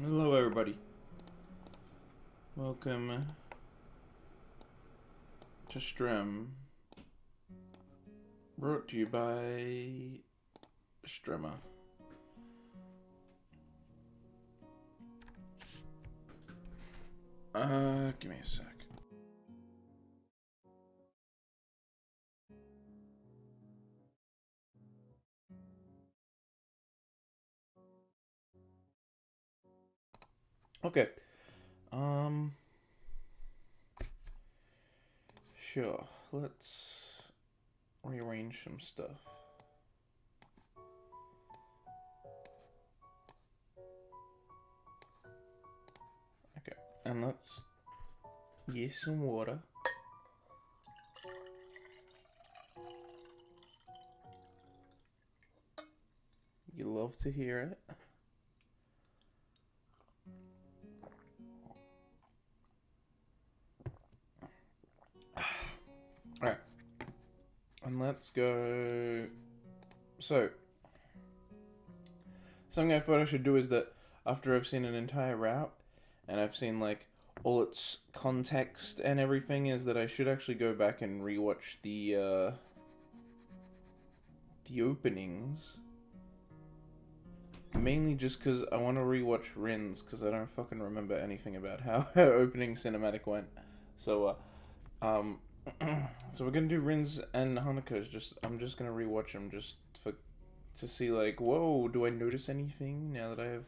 Hello, everybody. Welcome to Strem. Brought to you by Stremmer. Give me a sec. Okay. Sure. Let's rearrange some stuff. Okay. And let's get some water. You love to hear it. Alright. And let's go. So, something I thought I should do is that after I've seen an entire route and I've seen like all its context and everything, is that I should actually go back and rewatch the openings. Mainly just because I want to rewatch Rin's because I don't fucking remember anything about how her opening cinematic went. So, so we're gonna do Rin's and Hanako's. I'm just gonna rewatch them just to see like, whoa, do I notice anything now that I have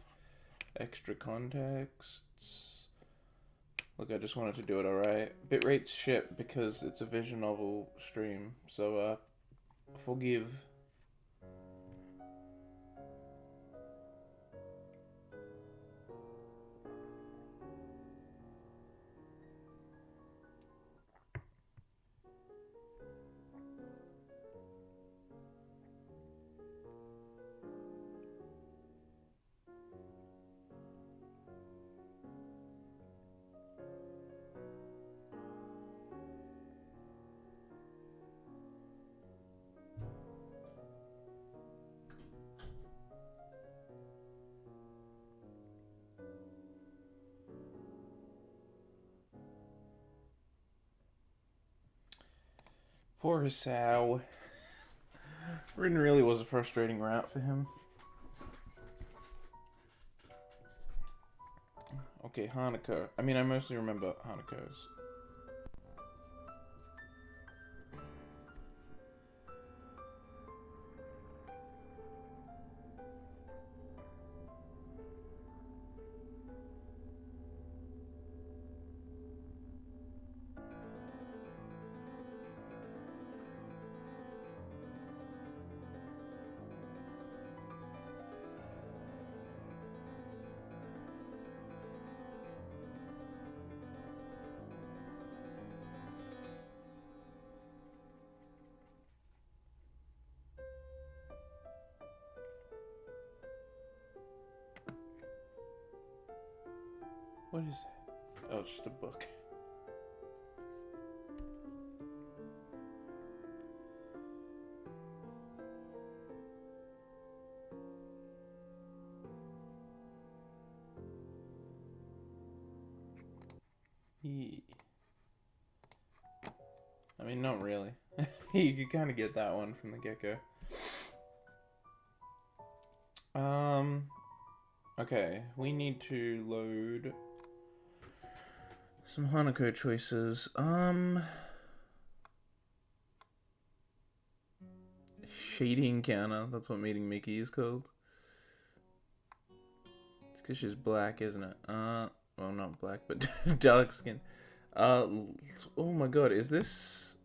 extra contexts? Look, I just wanted to do it alright. Bitrate's shit because it's a visual novel stream, so forgive. Poor Hisao. Rin really was a frustrating route for him. Okay, Hanako. I mean, I mostly remember Hanako's. What is that? Oh, it's just a book. Yeah. I mean, not really. You could kind of get that one from the get-go. Okay, we need to load some Hanako choices. Shady Encounter, that's what meeting Mickey is called. It's because she's black, isn't it? Well, not black, but dark skin. Oh my god, is this...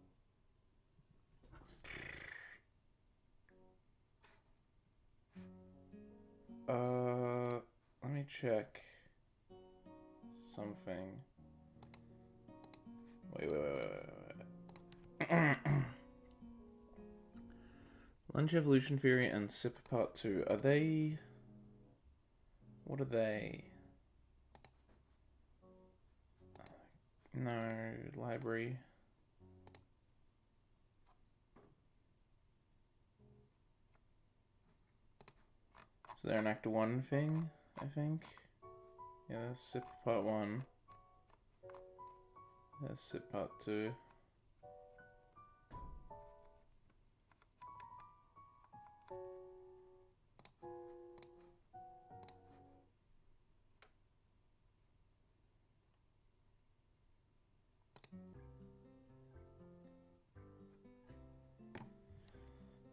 let me check something. Wait. Lunch Evolution Theory and SIP Part 2. Are they... What are they? No, library. So they're an Act 1 thing, I think. Yeah, that's sip part 1. That's sip part 2.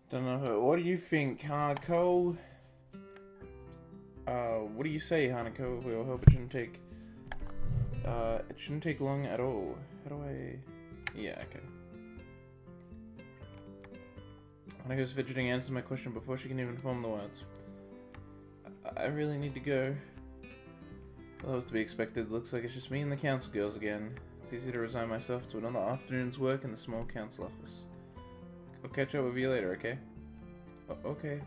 Don't know. What do you think, Hanako? What do you say, Hanako? We hope it shouldn't take. It shouldn't take long at all. How do I? Yeah, okay. Hanako's fidgeting answers my question before she can even form the words. I really need to go. Well, that was to be expected. Looks like it's just me and the council girls again. It's easy to resign myself to another afternoon's work in the small council office. I'll catch up with you later, okay? Okay.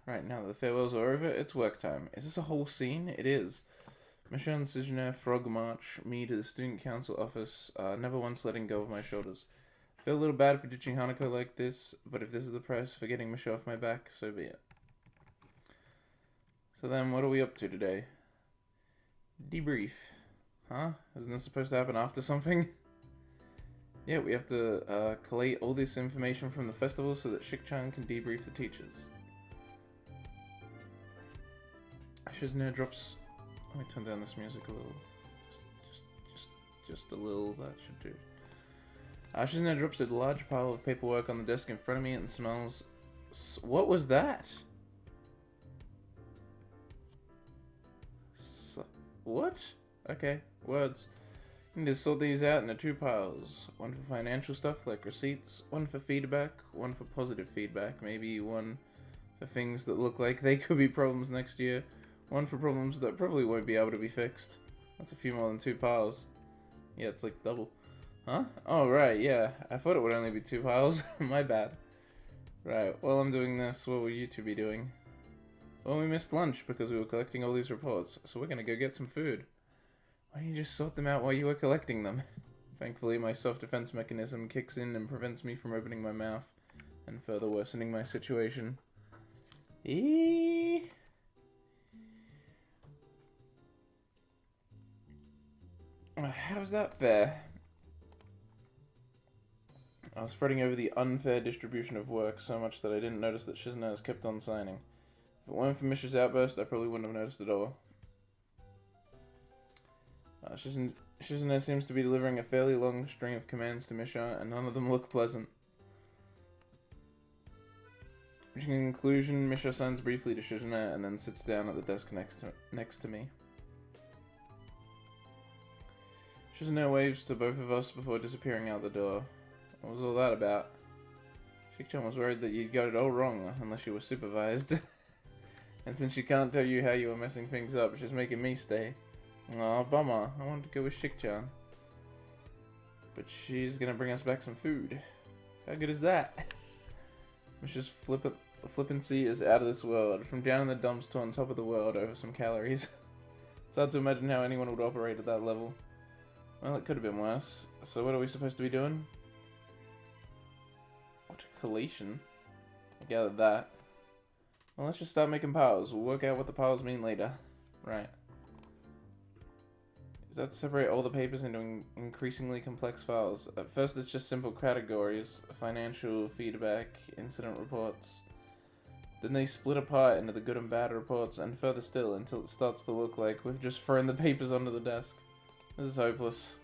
Right, now that the farewells are over, it's work time. Is this a whole scene? It is. Misha and Shizune frog march me to the student council office, never once letting go of my shoulders. I feel a little bad for ditching Hanako like this, but if this is the price for getting Misha off my back, so be it. So then, what are we up to today? Debrief. Huh? Isn't this supposed to happen after something? Yeah, we have to collate all this information from the festival so that Shik-chan can debrief the teachers. Shizune drops... Let me turn down this music a little. Just a little, that should do. Shizune drops a large pile of paperwork on the desk in front of me and smells... What was that? What? Okay, words. You need to sort these out into 2 piles. One for financial stuff like receipts, one for feedback, one for positive feedback, maybe one for things that look like they could be problems next year, one for problems that probably won't be able to be fixed. That's a few more than 2 piles. Yeah, it's like double. Huh? Oh, right, yeah. I thought it would only be 2 piles. My bad. Right, while I'm doing this, what will you two be doing? Well, we missed lunch because we were collecting all these reports, so we're gonna go get some food. Why don't you just sort them out while you were collecting them? Thankfully, my self-defense mechanism kicks in and prevents me from opening my mouth and further worsening my situation. How's that fair? I was fretting over the unfair distribution of work so much that I didn't notice that Shizune has kept on signing. If it weren't for Misha's outburst, I probably wouldn't have noticed at all. Shizune seems to be delivering a fairly long string of commands to Misha, and none of them look pleasant. Reaching a conclusion, Misha signs briefly to Shizune and then sits down at the desk next to me. Shizune waves to both of us before disappearing out the door. What was all that about? Shik-chan was worried that you'd got it all wrong, unless you were supervised. And since she can't tell you how you were messing things up, she's making me stay. Aw, bummer. I wanted to go with Shik-chan. But she's gonna bring us back some food. How good is that? Misha's flippancy is out of this world. From down in the dumps to on top of the world over some calories. It's hard to imagine how anyone would operate at that level. Well, it could have been worse. So what are we supposed to be doing? What a collation. I gathered that. Well, let's just start making piles. We'll work out what the piles mean later. Right. Is that to separate all the papers into increasingly complex files? At first it's just simple categories. Financial, feedback, incident reports. Then they split apart into the good and bad reports, and further still until it starts to look like we've just thrown the papers onto the desk. This is hopeless.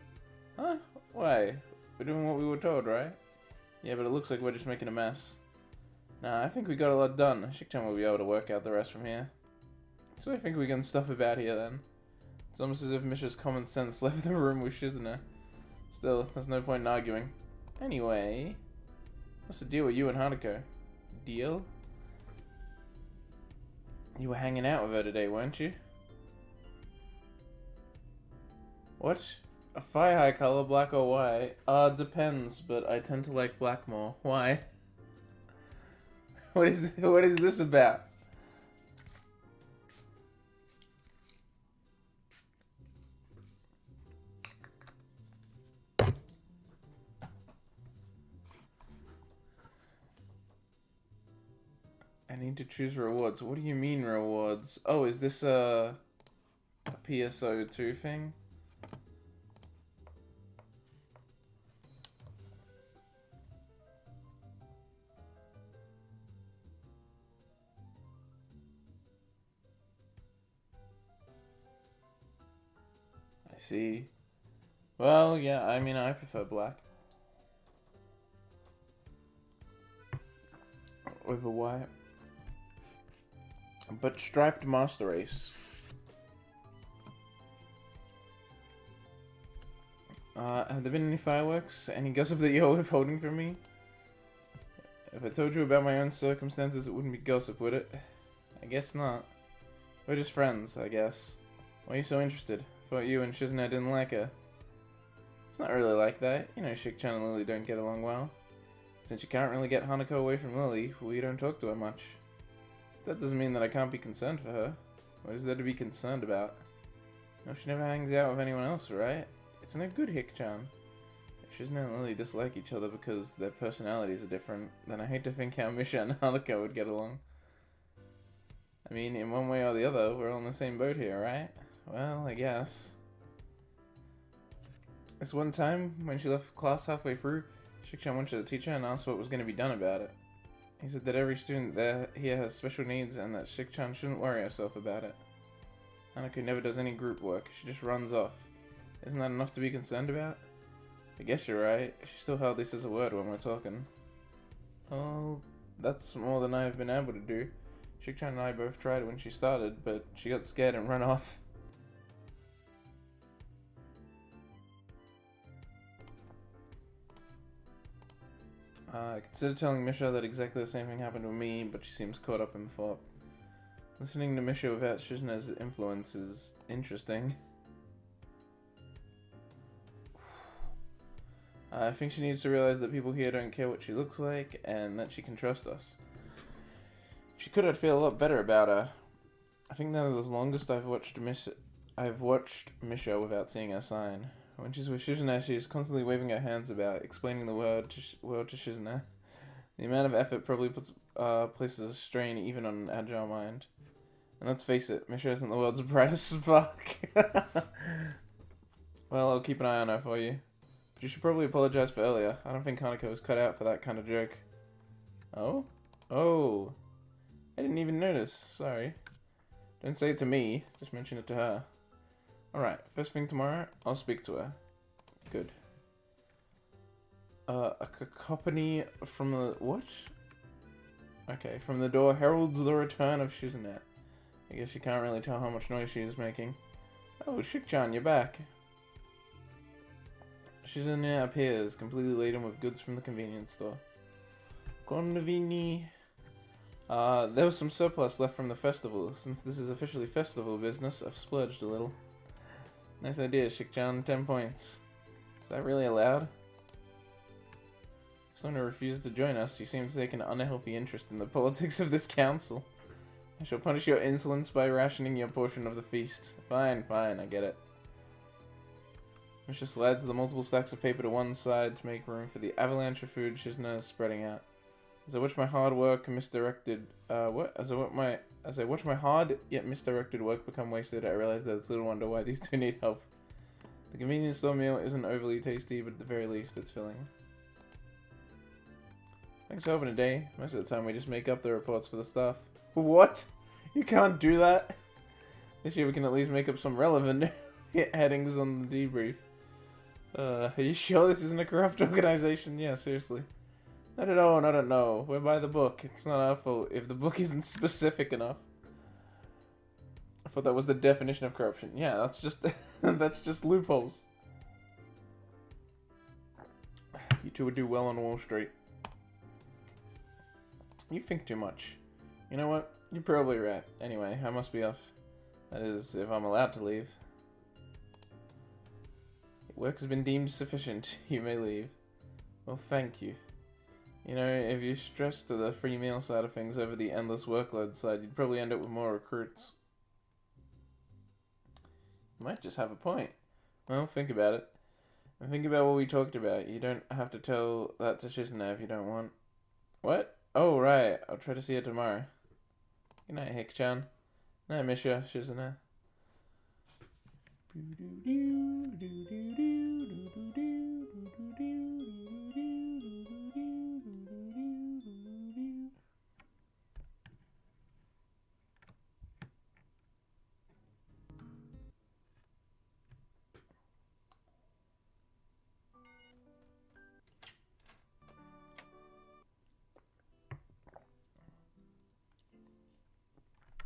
Huh? Why? We're doing what we were told, right? Yeah, but it looks like we're just making a mess. Nah, I think we got a lot done. Shik-chan will be able to work out the rest from here. So I think we can stuff about here then. It's almost as if Misha's common sense left the room with Shizune. Still, there's no point in arguing. Anyway, what's the deal with you and Hanako? Deal? You were hanging out with her today, weren't you? What? A thigh-high color, black or white? Depends, but I tend to like black more. Why? What is this about? need to choose rewards. What do you mean rewards? Oh, is this a PSO2 thing? I see. Well, yeah, I mean, I prefer black. With a white. But striped master race. Have there been any fireworks? Any gossip that you're withholding from me? If I told you about my own circumstances, it wouldn't be gossip, would it? I guess not. We're just friends, I guess. Why are you so interested? Thought you and Shizune didn't like her. It's not really like that. You know Shik-chan and Lily don't get along well. Since you can't really get Hanako away from Lily, we don't talk to her much. That doesn't mean that I can't be concerned for her. What is there to be concerned about? No, she never hangs out with anyone else, right? It's no good, Hik-chan. If Shizune and Lily dislike each other because their personalities are different, then I hate to think how Misha and Hanako would get along. I mean, in one way or the other, we're all in the same boat here, right? Well, I guess. This one time, when she left class halfway through, Shik-chan went to the teacher and asked what was going to be done about it. He said that every student there here has special needs and that Shik-chan shouldn't worry herself about it. Hanako never does any group work, she just runs off. Isn't that enough to be concerned about? I guess you're right, she still hardly says a word when we're talking. Oh, that's more than I've been able to do. Shik-chan and I both tried when she started, but she got scared and ran off. I considered telling Misha that exactly the same thing happened to me, but she seems caught up in thought. Listening to Misha without Shizune's influence is interesting. I think she needs to realize that people here don't care what she looks like, and that she can trust us. If she could, I'd feel a lot better about her. I think that is the longest I've watched Misha without seeing her sign. When she's with Shizune, she's constantly waving her hands about, explaining the world to Shizune. The amount of effort probably places a strain even on an agile mind. And let's face it, Misha isn't the world's brightest spark. Well, I'll keep an eye on her for you. But you should probably apologize for earlier. I don't think Hanako was cut out for that kind of joke. Oh? Oh. I didn't even notice. Sorry. Don't say it to me. Just mention it to her. Alright, first thing tomorrow, I'll speak to her. Good. A cacophony from the... what? Okay, from the door heralds the return of Shizune. I guess you can't really tell how much noise she is making. Oh, Shik-chan, you're back. Shizune appears, completely laden with goods from the convenience store. Konvini. There was some surplus left from the festival. Since this is officially festival business, I've splurged a little. Nice idea, Shik-chan. 10 points. Is that really allowed? If someone refuses to join us, you seem to take an unhealthy interest in the politics of this council. I shall punish your insolence by rationing your portion of the feast. Fine, fine, I get it. Misha slides the multiple stacks of paper to one side to make room for the avalanche of food Shizune is spreading out. As I watch my hard work misdirected, As I watch my hard yet misdirected work become wasted, I realize that it's little wonder why these two need help. The convenience store meal isn't overly tasty, but at the very least, it's filling. Thanks for helping today. Most of the time, we just make up the reports for the staff. What? You can't do that? This year, we can at least make up some relevant headings on the debrief. Are you sure this isn't a corrupt organization? Yeah, seriously. I don't know, I don't know. We're by the book. It's not our fault if the book isn't specific enough. I thought that was the definition of corruption. Yeah, that's just that's just loopholes. You two would do well on Wall Street. You think too much. You know what? You're probably right. Anyway, I must be off. That is, if I'm allowed to leave. Work has been deemed sufficient. You may leave. Well, thank you. You know, if you stress to the free meal side of things over the endless workload side, you'd probably end up with more recruits. You might just have a point. Well, think about it. And think about what we talked about. You don't have to tell that to Shizune if you don't want. What? Oh, right. I'll try to see her tomorrow. Good night, Hick-chan. Good night, Misha, Shizune.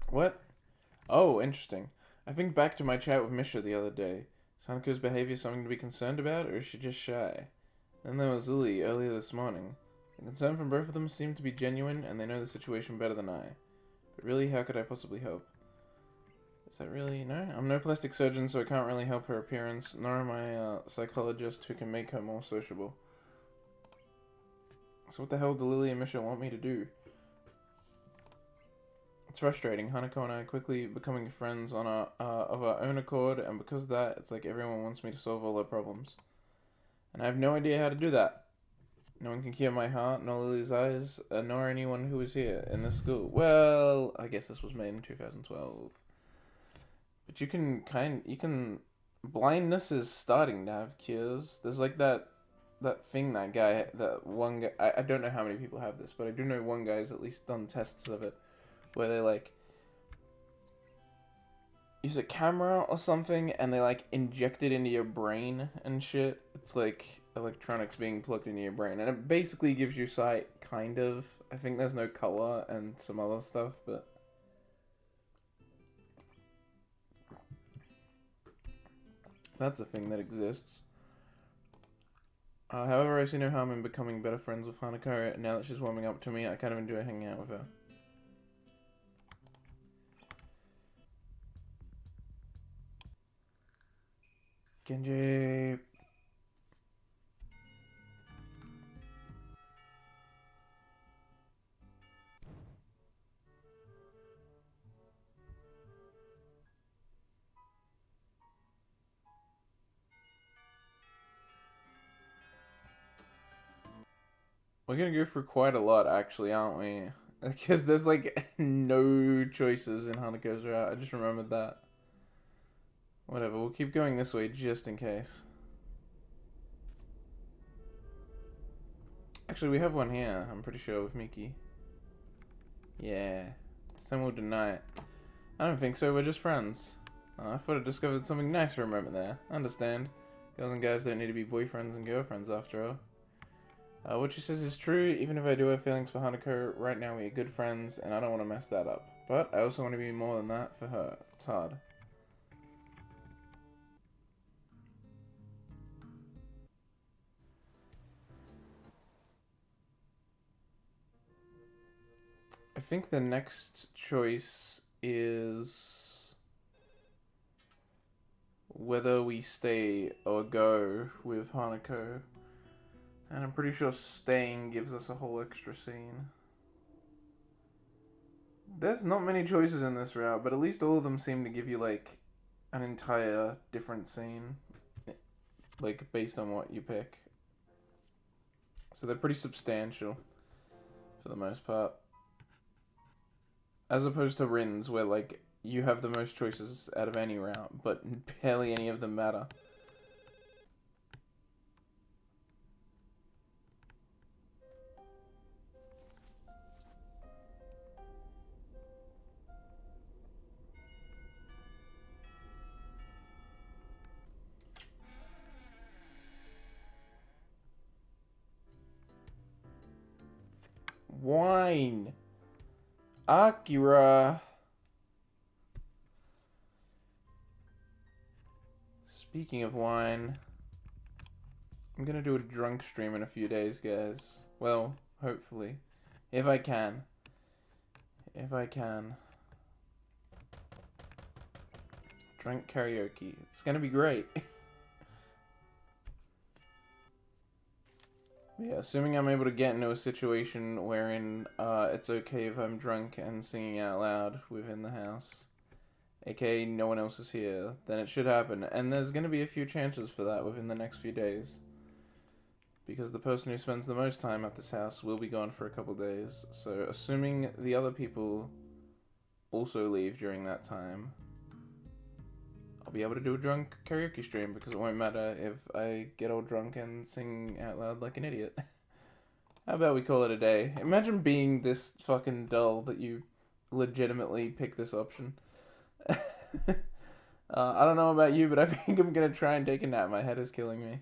What? Oh, interesting. I think back to my chat with Misha the other day. Is Hanako's behavior something to be concerned about, or is she just shy? Then there was Lily earlier this morning. The concern from both of them seemed to be genuine, and they know the situation better than I. But really, how could I possibly help? Is that really... No? I'm no plastic surgeon, so I can't really help her appearance, nor am I a psychologist who can make her more sociable. So what the hell do Lily and Misha want me to do? It's frustrating. Hanako and I are quickly becoming friends on of our own accord, and because of that, it's like everyone wants me to solve all their problems. And I have no idea how to do that. No one can cure my heart, nor Lily's eyes, nor anyone who is here in this school. Well, I guess this was made in 2012. But you can... Blindness is starting to have cures. There's like that thing that one guy... I don't know how many people have this, but I do know one guy's at least done tests of it, where they like use a camera or something and they like inject it into your brain and shit. It's like electronics being plugged into your brain, and it basically gives you sight, kind of. I think there's no color and some other stuff, but that's a thing that exists. However, I see no harm in becoming better friends with Hanako. Now that she's warming up to me, I kind of enjoy hanging out with her. Genji. We're gonna go through quite a lot, actually, aren't we? Because there's like no choices in Hanako's route. I just remembered that. Whatever, we'll keep going this way just in case. Actually, we have one here, I'm pretty sure, with Miki. Yeah. This time we'll deny it. I don't think so, we're just friends. I thought I discovered something nice for a moment there. Understand. Girls and guys don't need to be boyfriends and girlfriends after all. What she says is true. Even if I do have feelings for Hanako, right now we are good friends, and I don't want to mess that up. But I also want to be more than that for her. It's hard. I think the next choice is whether we stay or go with Hanako. And I'm pretty sure staying gives us a whole extra scene. There's not many choices in this route, but at least all of them seem to give you, like, an entire different scene. Like, based on what you pick. So they're pretty substantial, for the most part. As opposed to Rins, where, like, you have the most choices out of any route, but barely any of them matter. Wine! Akira! Speaking of wine, I'm gonna do a drunk stream in a few days, guys. Well, hopefully. If I can. If I can. Drunk karaoke. It's gonna be great. Yeah, assuming I'm able to get into a situation wherein it's okay if I'm drunk and singing out loud within the house, aka no one else is here, then it should happen. And there's going to be a few chances for that within the next few days. Because the person who spends the most time at this house will be gone for a couple days. So assuming the other people also leave during that time, I'll be able to do a drunk karaoke stream because it won't matter if I get all drunk and sing out loud like an idiot. How about we call it a day? Imagine being this fucking dull that you legitimately pick this option. I don't know about you, but I think I'm gonna try and take a nap. My head is killing me.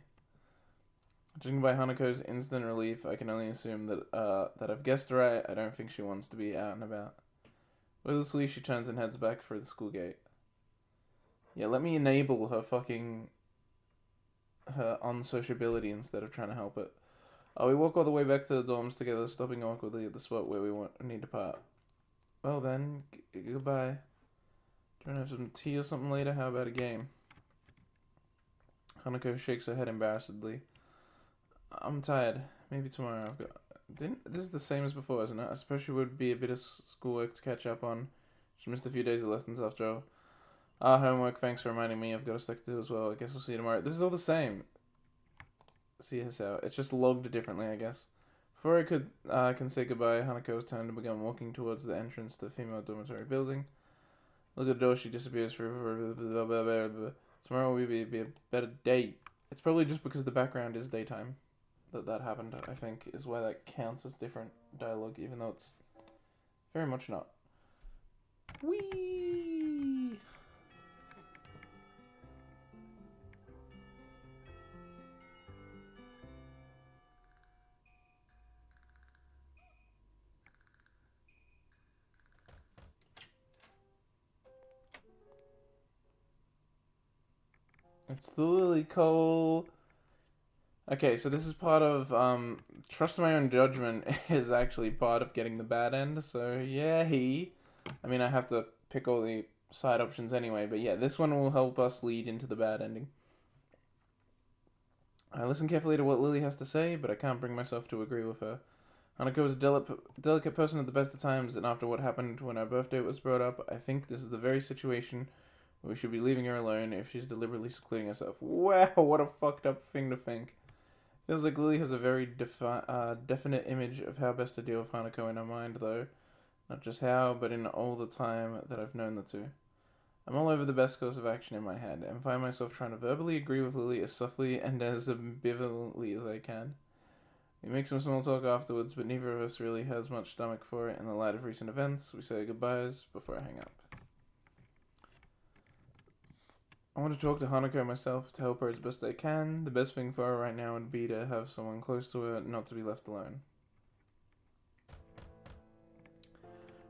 Judging by Hanako's instant relief, I can only assume that I've guessed right. I don't think she wants to be out and about. Wordlessly, she turns and heads back for the school gate. Yeah, let me enable her unsociability instead of trying to help it. We walk all the way back to the dorms together, stopping awkwardly at the spot where we need to part. Well then, goodbye. Do you want to have some tea or something later? How about a game? Hanako shakes her head embarrassedly. I'm tired. Maybe tomorrow. This is the same as before, isn't it? I suppose she would be a bit of schoolwork to catch up on. She missed a few days of lessons after all. Homework, thanks for reminding me. I've got a stuff to do as well. I guess we'll see you tomorrow. This is all the same. See us out. It's just logged differently, I guess. Before I can say goodbye, Hanako turned and began walking towards the entrance to the female dormitory building. Look at the door, she disappears for tomorrow will be a better day. It's probably just because the background is daytime that happened, I think, is why that counts as different dialogue, even though it's very much not. Whee! It's the Lily Cole. Okay, so this is part of, trust my own judgment is actually part of getting the bad end, so yay. I mean, I have to pick all the side options anyway, but yeah, this one will help us lead into the bad ending. I listen carefully to what Lily has to say, but I can't bring myself to agree with her. Hanako is a delicate person at the best of times, and after what happened when her birthday was brought up, I think this is the very situation where we should be leaving her alone if she's deliberately secluding herself. Wow, what a fucked up thing to think. Feels like Lily has a very definite image of how best to deal with Hanako in her mind, though. Not just how, but in all the time that I've known the two. I'm all over the best course of action in my head, and find myself trying to verbally agree with Lily as softly and as ambivalently as I can. We make some small talk afterwards, but neither of us really has much stomach for it in the light of recent events. We say goodbyes before I hang up. I want to talk to Hanako myself to help her as best I can. The best thing for her right now would be to have someone close to her, not to be left alone.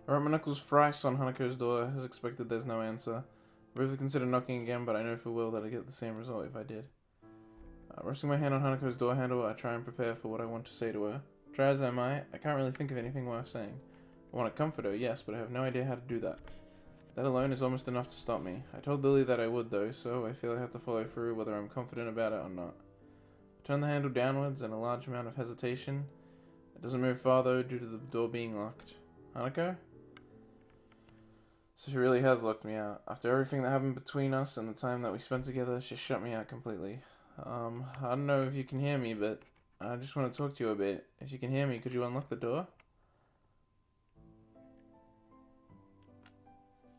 I wrote my knuckles thrice on Hanako's door. As expected, there's no answer. I briefly considered knocking again, but I know for well that I get the same result if I did. Resting my hand on Hanako's door handle, I try and prepare for what I want to say to her. Try as I might, I can't really think of anything worth saying. I want to comfort her, yes, but I have no idea how to do that. That alone is almost enough to stop me. I told Lily that I would, though, so I feel I have to follow through whether I'm confident about it or not. I turn the handle downwards and a large amount of hesitation. It doesn't move far, though, due to the door being locked. Hanako? So she really has locked me out. After everything that happened between us and the time that we spent together, she shut me out completely. I don't know if you can hear me, but I just want to talk to you a bit. If you can hear me, could you unlock the door?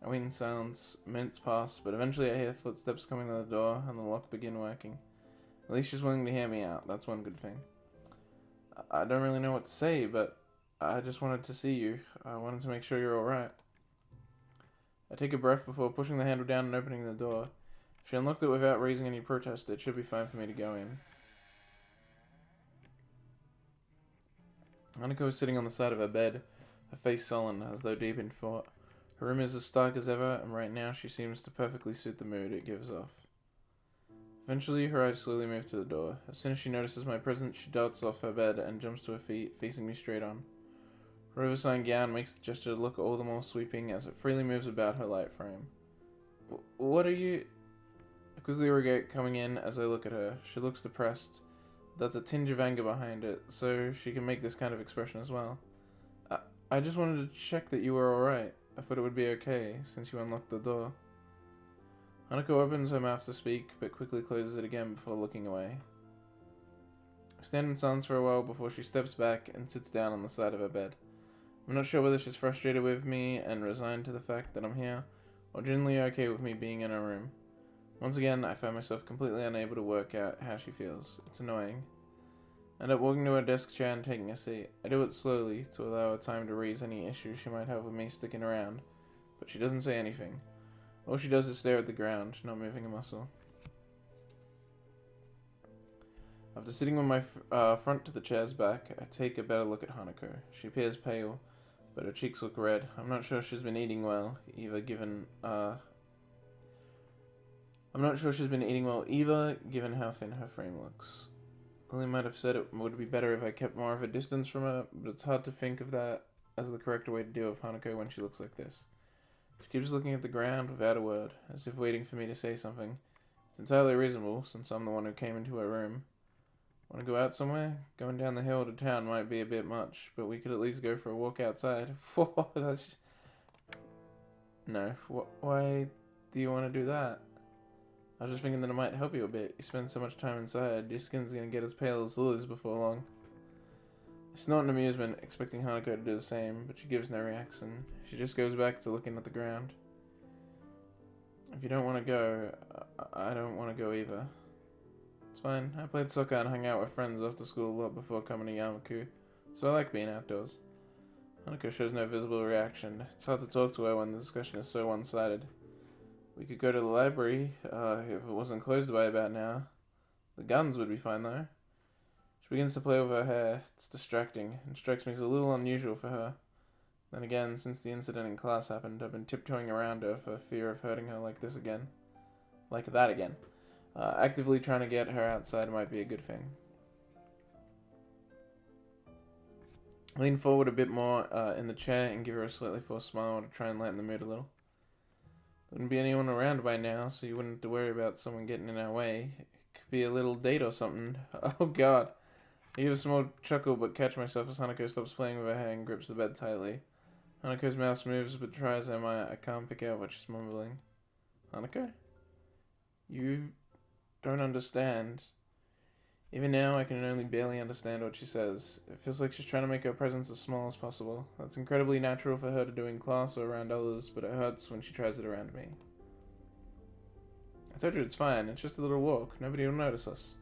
I wait in silence. Minutes pass, but eventually I hear footsteps coming to the door and the lock begin working. At least she's willing to hear me out. That's one good thing. I don't really know what to say, but I just wanted to see you. I wanted to make sure you're alright. I take a breath before pushing the handle down and opening the door. If she unlocked it without raising any protest, it should be fine for me to go in. Hanako is sitting on the side of her bed, her face sullen, as though deep in thought. Her room is as stark as ever, and right now she seems to perfectly suit the mood it gives off. Eventually, her eyes slowly move to the door. As soon as she notices my presence, she darts off her bed and jumps to her feet, facing me straight on. Her oversized gown makes the gesture look all the more sweeping as it freely moves about her light frame. What are you... I quickly regret coming in as I look at her. She looks depressed. That's a tinge of anger behind it, so she can make this kind of expression as well. I just wanted to check that you were alright. I thought it would be okay, since you unlocked the door. Hanako opens her mouth to speak, but quickly closes it again before looking away. I stand in silence for a while before she steps back and sits down on the side of her bed. I'm not sure whether she's frustrated with me and resigned to the fact that I'm here, or genuinely okay with me being in her room. Once again, I find myself completely unable to work out how she feels. It's annoying. I end up walking to her desk chair and taking a seat. I do it slowly, to allow her time to raise any issues she might have with me sticking around, but she doesn't say anything. All she does is stare at the ground, not moving a muscle. After sitting with my front to the chair's back, I take a better look at Hanako. She appears pale, but her cheeks look red. I'm not sure she's been eating well, given how thin her frame looks. Lily might have said it would be better if I kept more of a distance from her, but it's hard to think of that as the correct way to deal with Hanako when she looks like this. She keeps looking at the ground without a word, as if waiting for me to say something. It's entirely reasonable, since I'm the one who came into her room. Want to go out somewhere? Going down the hill to town might be a bit much, but we could at least go for a walk outside. Whoa, that's... No. Why do you want to do that? I was just thinking that it might help you a bit. You spend so much time inside, your skin's gonna get as pale as Lily's before long. I snort in amusement, expecting Hanako to do the same, but she gives no reaction. She just goes back to looking at the ground. If you don't want to go, I don't want to go either. It's fine. I played soccer and hung out with friends after school a lot before coming to Yamaku, so I like being outdoors. Hanako shows no visible reaction. It's hard to talk to her when the discussion is so one-sided. We could go to the library, if it wasn't closed by about now. The gardens would be fine though. She begins to play with her hair. It's distracting, and strikes me as a little unusual for her. Then again, since the incident in class happened, I've been tiptoeing around her for fear of hurting her like this again. Like that again. Actively trying to get her outside might be a good thing. Lean forward a bit more in the chair and give her a slightly forced smile to try and lighten the mood a little. There wouldn't be anyone around by now, so you wouldn't have to worry about someone getting in our way. It could be a little date or something. Oh god. I give a small chuckle but catch myself as Hanako stops playing with her hair and grips the bed tightly. Hanako's mouth moves but try as I might, I can't pick out what she's mumbling. Hanako? You don't understand. Even now, I can only barely understand what she says. It feels like she's trying to make her presence as small as possible. That's incredibly natural for her to do in class or around others, but it hurts when she tries it around me. I told you it's fine. It's just a little walk. Nobody will notice us.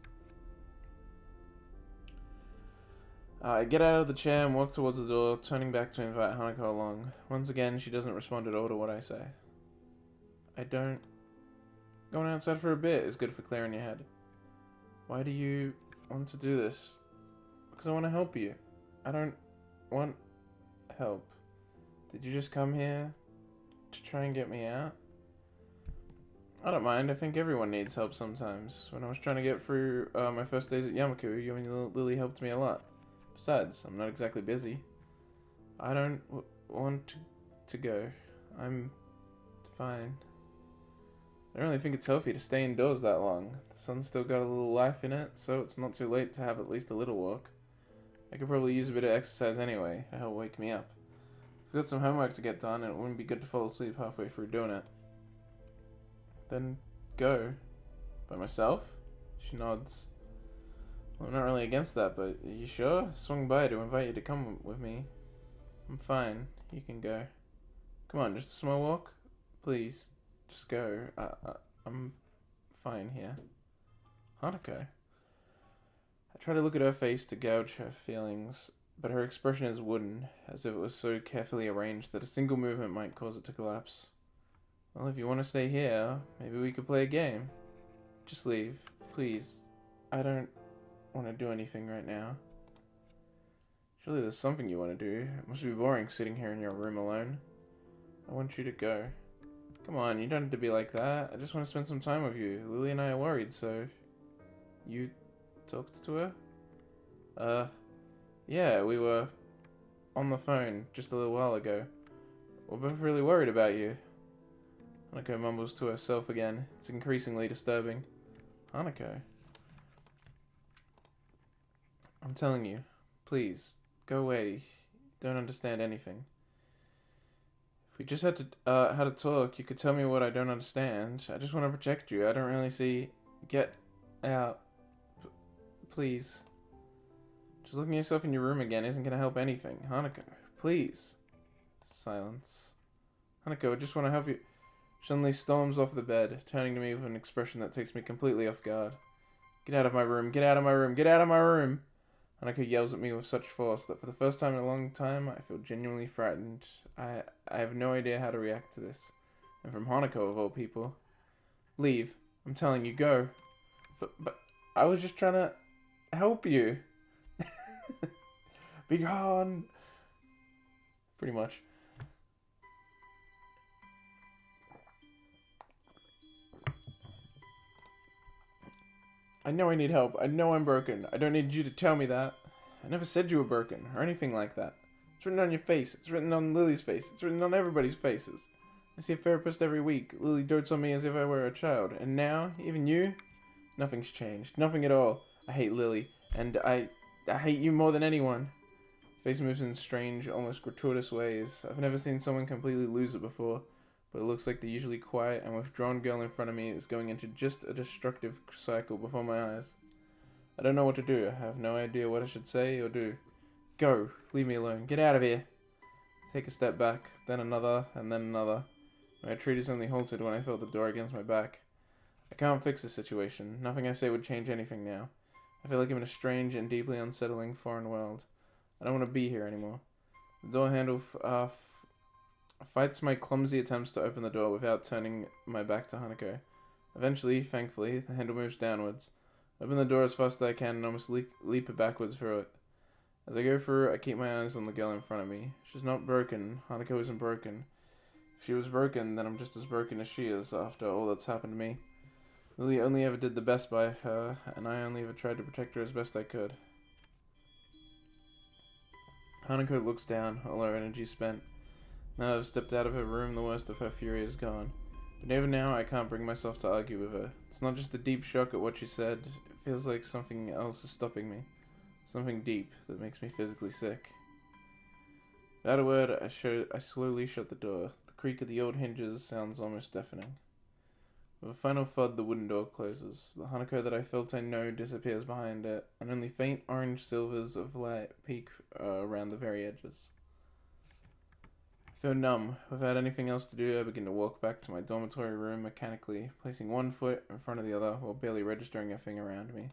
I get out of the chair and walk towards the door, turning back to invite Hanako along. Once again, she doesn't respond at all to what I say. I don't... Going outside for a bit is good for clearing your head. Why do you want to do this? Because I want to help you. I don't want help. Did you just come here to try and get me out? I don't mind. I think everyone needs help sometimes. When I was trying to get through my first days at Yamaku, you and Lily helped me a lot. Besides, I'm not exactly busy. I don't want to go. I'm fine. I don't really think it's healthy to stay indoors that long. The sun's still got a little life in it, so it's not too late to have at least a little walk. I could probably use a bit of exercise anyway to help wake me up. I've got some homework to get done, and it wouldn't be good to fall asleep halfway through doing it. Then go. By myself? She nods. Well, I'm not really against that, but are you sure? I swung by to invite you to come with me. I'm fine. You can go. Come on, just a small walk? Please, just go. I'm fine here. Hanako. I try to look at her face to gauge her feelings, but her expression is wooden, as if it was so carefully arranged that a single movement might cause it to collapse. Well, if you want to stay here, maybe we could play a game. Just leave, please. I don't want to do anything right now. Surely there's something you want to do. It must be boring sitting here in your room alone. I want you to go. Come on, you don't have to be like that. I just want to spend some time with you. Lily and I are worried, so... You talked to her? Yeah, we were on the phone just a little while ago. We're both really worried about you. Hanako mumbles to herself again. It's increasingly disturbing. Hanako. I'm telling you. Please, go away. You don't understand anything. If we just had to talk, you could tell me what I don't understand. I just want to protect you. I don't really see... Get out. Please. Just looking yourself in your room again isn't going to help anything. Hanako, please. Silence. Hanako, I just want to help you. Suddenly storms off the bed, turning to me with an expression that takes me completely off guard. Get out of my room, get out of my room, get out of my room! Hanako yells at me with such force that for the first time in a long time, I feel genuinely frightened. I have no idea how to react to this. And from Hanako, of all people. Leave. I'm telling you, go. But I was just trying to help you. Be gone! Pretty much. I know I need help. I know I'm broken. I don't need you to tell me that. I never said you were broken, or anything like that. It's written on your face. It's written on Lily's face. It's written on everybody's faces. I see a therapist every week. Lily dotes on me as if I were a child. And now, even you? Nothing's changed. Nothing at all. I hate Lily. And I hate you more than anyone. Face moves in strange, almost gratuitous ways. I've never seen someone completely lose it before. But it looks like the usually quiet and withdrawn girl in front of me is going into just a destructive cycle before my eyes. I don't know what to do. I have no idea what I should say or do. Go. Leave me alone. Get out of here. Take a step back, then another, and then another. My retreat is only halted when I felt the door against my back. I can't fix the situation. Nothing I say would change anything now. I feel like I'm in a strange and deeply unsettling foreign world. I don't want to be here anymore. The door handle fights my clumsy attempts to open the door without turning my back to Hanako. Eventually, thankfully, the handle moves downwards. I open the door as fast as I can and almost leap backwards through it. As I go through, I keep my eyes on the girl in front of me. She's not broken. Hanako isn't broken. If she was broken, then I'm just as broken as she is after all that's happened to me. Lily only ever did the best by her, and I only ever tried to protect her as best I could. Hanako looks down, all her energy spent. Now that I've stepped out of her room, the worst of her fury is gone. But even now, I can't bring myself to argue with her. It's not just the deep shock at what she said. It feels like something else is stopping me. Something deep that makes me physically sick. Without a word, I slowly shut the door. The creak of the old hinges sounds almost deafening. With a final thud, the wooden door closes. The Hanako that I felt I know disappears behind it, and only faint orange silvers of light peek around the very edges. I feel numb. Without anything else to do, I begin to walk back to my dormitory room mechanically, placing one foot in front of the other while barely registering a thing around me.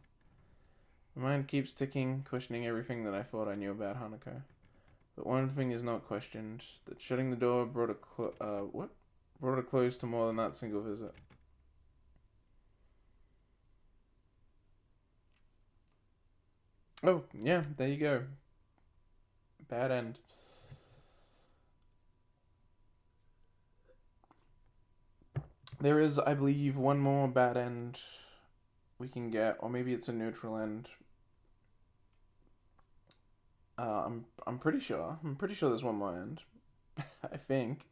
My mind keeps ticking, questioning everything that I thought I knew about Hanako. But one thing is not questioned, that shutting the door brought a close to more than that single visit. Oh, yeah, there you go. Bad end. There is, I believe, one more bad end we can get, or maybe it's a neutral end. I'm pretty sure. I'm pretty sure there's one more end. I think.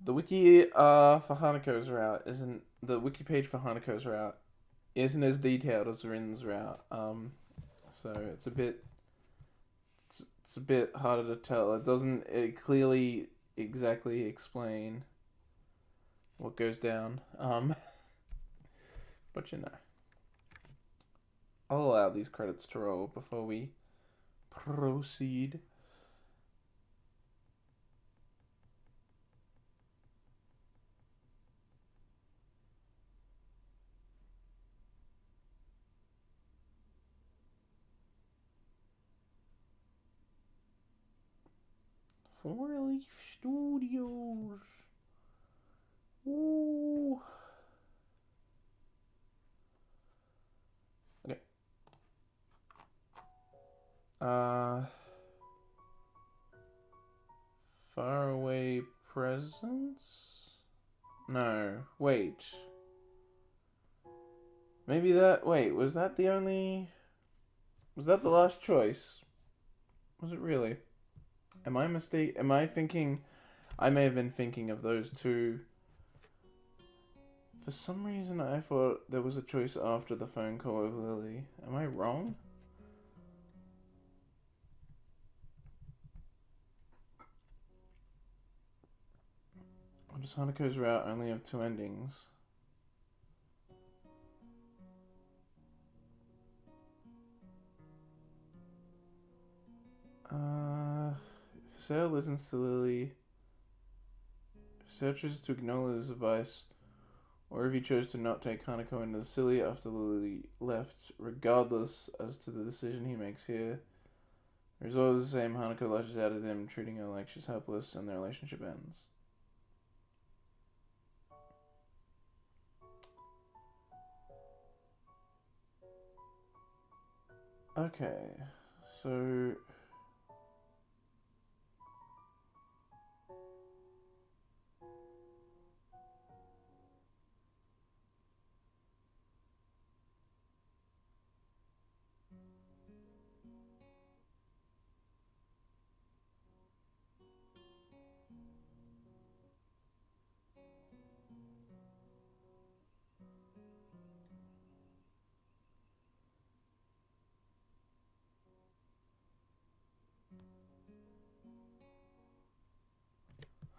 The wiki for Hanako's route isn't the wiki page for Hanako's route isn't as detailed as Rin's route. So it's a bit harder to tell. It doesn't clearly exactly explain what goes down. But you know, I'll allow these credits to roll before we proceed. Four Leaf Studios. Ooh. Okay. Faraway presence? No. Wait. Maybe that. Wait, was that the only. Was that the last choice? Was it really? Am I thinking. I may have been thinking of those two. For some reason, I thought there was a choice after the phone call with Lily. Am I wrong? Or does Hanako's route only have two endings? Seo listens to Lily, if Seo chooses to ignore Lily's advice, or if he chose to not take Hanako into the city after Lily left, regardless as to the decision he makes here, the result is the same. Hanako lashes out at him, treating her like she's helpless, and their relationship ends. Okay, so...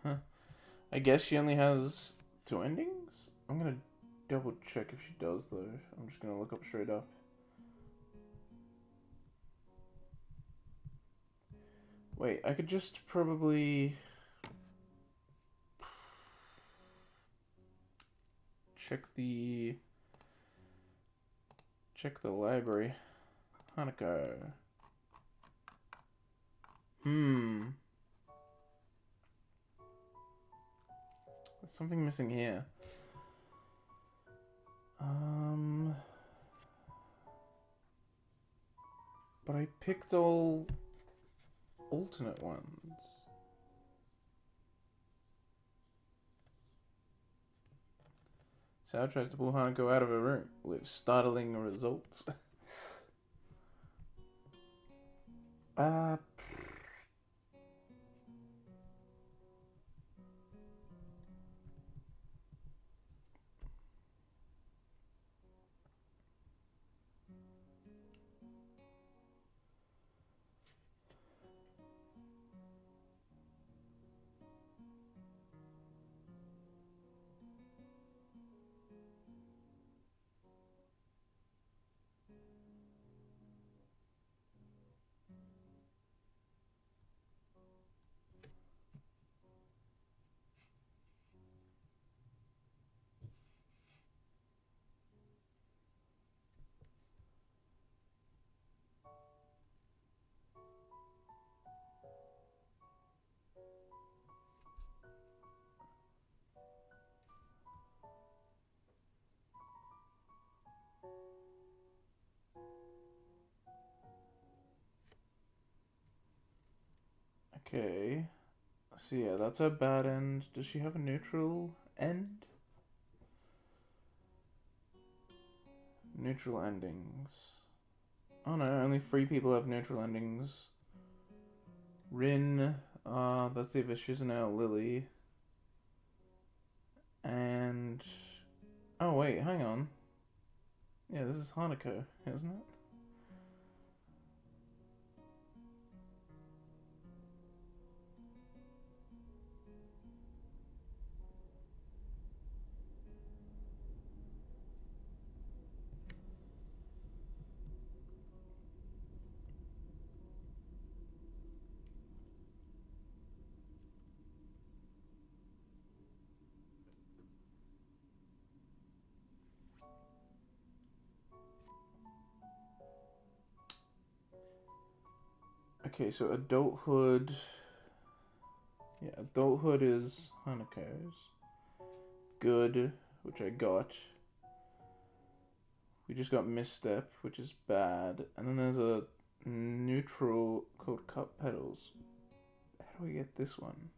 Huh. I guess she only has 2 endings? I'm gonna double check if she does, though. I'm just gonna look up straight up. Wait, I could just probably... check the library. Hanako. There's something missing here. But I picked all alternate ones. Sao tries to pull Hanako out of her room with startling results. Okay. So yeah, that's her bad end. Does she have a neutral end? Neutral endings. Oh no, only 3 people have neutral endings. Rin, that's either Shizune or Lily. And... oh wait, hang on. Yeah, this is Hanako, isn't it? Okay, so adulthood... yeah, adulthood is Hanako's. Good, which I got. We just got misstep, which is bad. And then there's a neutral called cup petals. How do I get this one?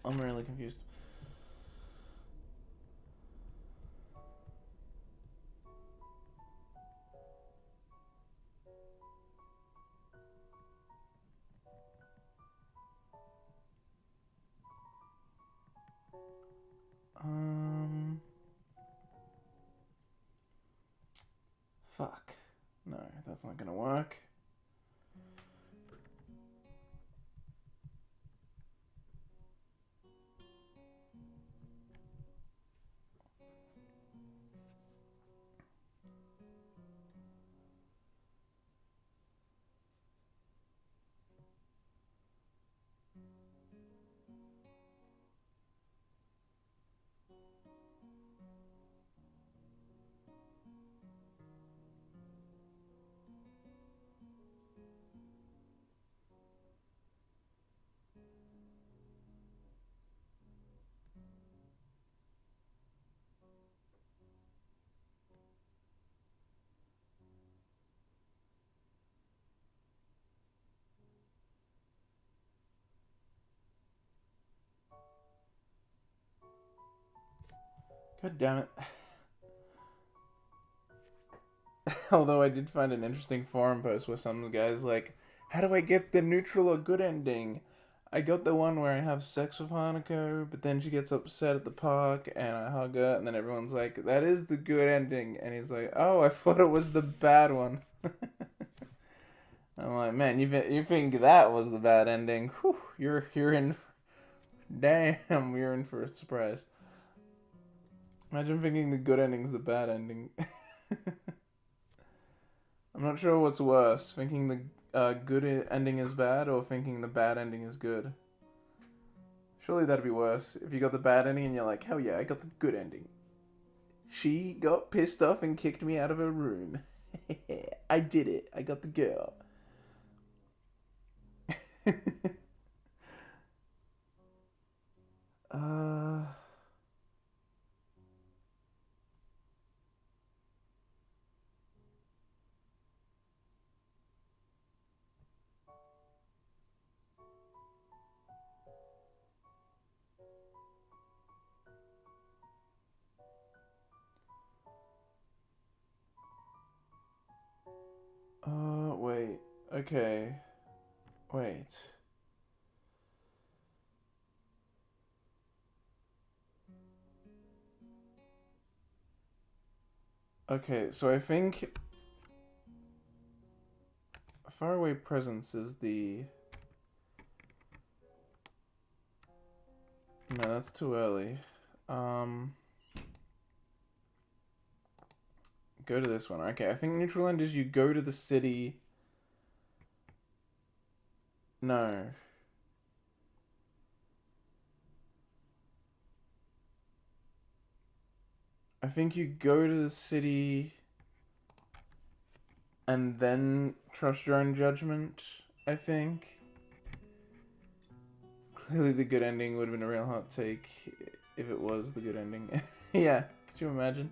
I'm really confused. Fuck. No, that's not gonna work. God damn it. Although I did find an interesting forum post where some guy's like, how do I get the neutral or good ending? I got the one where I have sex with Hanako, but then she gets upset at the park and I hug her, and then everyone's like, that is the good ending. And he's like, oh, I thought it was the bad one. I'm like, man, you think that was the bad ending? Whew, you're in. Damn, you're in for a surprise. Imagine thinking the good ending's the bad ending. I'm not sure what's worse, thinking the good ending is bad or thinking the bad ending is good. Surely that'd be worse if you got the bad ending and you're like, hell yeah, I got the good ending. She got pissed off and kicked me out of her room. I did it. I got the girl. uh... Wait. Okay. Wait. Okay, so I think faraway presence is the... No, that's too early. Go to this one. Okay, I think neutral end is you go to the city. No. I think you go to the city and then trust your own judgment, I think. Clearly the good ending would have been a real hot take if it was the good ending. Yeah, could you imagine?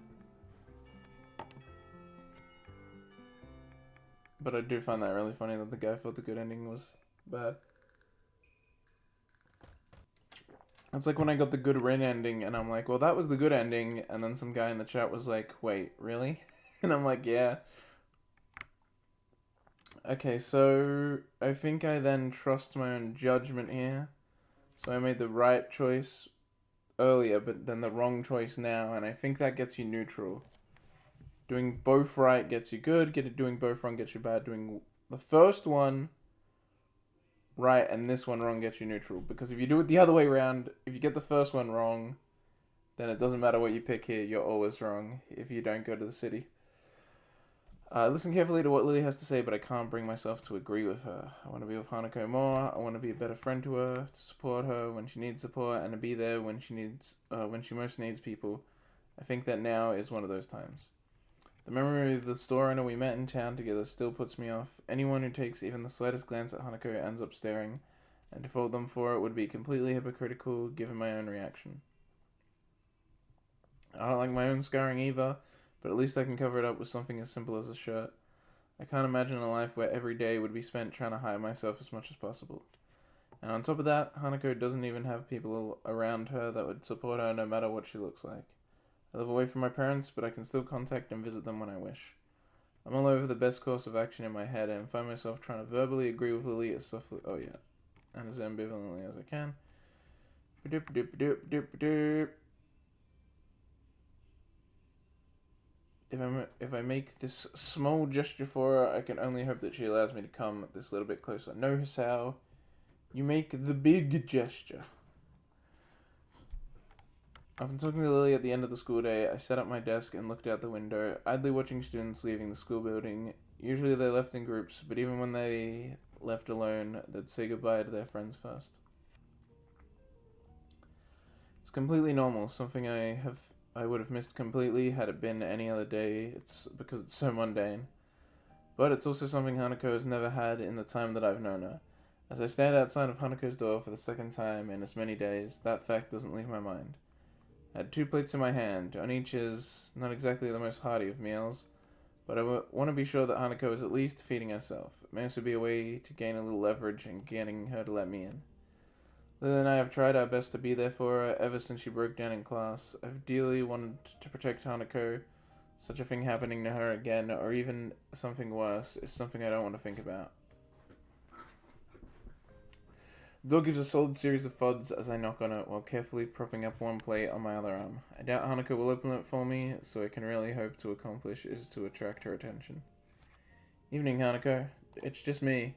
But I do find that really funny that the guy thought the good ending was bad. It's like when I got the good Rin ending and I'm like, well, that was the good ending. And then some guy in the chat was like, wait, really? And I'm like, yeah. Okay, so I think I then trust my own judgment here. So I made the right choice earlier, but then the wrong choice now, and I think that gets you neutral. Doing both right gets you good, doing both wrong gets you bad. Doing the first one right and this one wrong gets you neutral. Because if you do it the other way around, if you get the first one wrong, then it doesn't matter what you pick here, you're always wrong if you don't go to the city. Listen carefully to what Lily has to say, but I can't bring myself to agree with her. I want to be with Hanako more. I want to be a better friend to her, to support her when she needs support, and to be there when she most needs people. I think that now is one of those times. The memory of the store owner we met in town together still puts me off. Anyone who takes even the slightest glance at Hanako ends up staring, and to fault them for it would be completely hypocritical given my own reaction. I don't like my own scarring either, but at least I can cover it up with something as simple as a shirt. I can't imagine a life where every day would be spent trying to hide myself as much as possible. And on top of that, Hanako doesn't even have people around her that would support her no matter what she looks like. I live away from my parents, but I can still contact and visit them when I wish. I'm all over the best course of action in my head and find myself trying to verbally agree with Lily as softly, and as ambivalently as I can. if I make this small gesture for her, I can only hope that she allows me to come this little bit closer. Notice how you make the big gesture. After talking to Lily at the end of the school day, I sat at my desk and looked out the window, idly watching students leaving the school building. Usually they left in groups, but even when they left alone, they'd say goodbye to their friends first. It's completely normal, something I would have missed completely had it been any other day. It's because it's so mundane. But it's also something Hanako has never had in the time that I've known her. As I stand outside of Hanako's door for the second time in as many days, that fact doesn't leave my mind. I had 2 plates in my hand, on each is not exactly the most hearty of meals, but I want to be sure that Hanako is at least feeding herself. It may also be a way to gain a little leverage in getting her to let me in. Lily and I have tried our best to be there for her ever since she broke down in class. I've dearly wanted to protect Hanako. Such a thing happening to her again, or even something worse, is something I don't want to think about. The door gives a solid series of thuds as I knock on it, while carefully propping up one plate on my other arm. I doubt Hanako will open it for me, so I can really hope to accomplish is to attract her attention. Evening, Hanako. It's just me.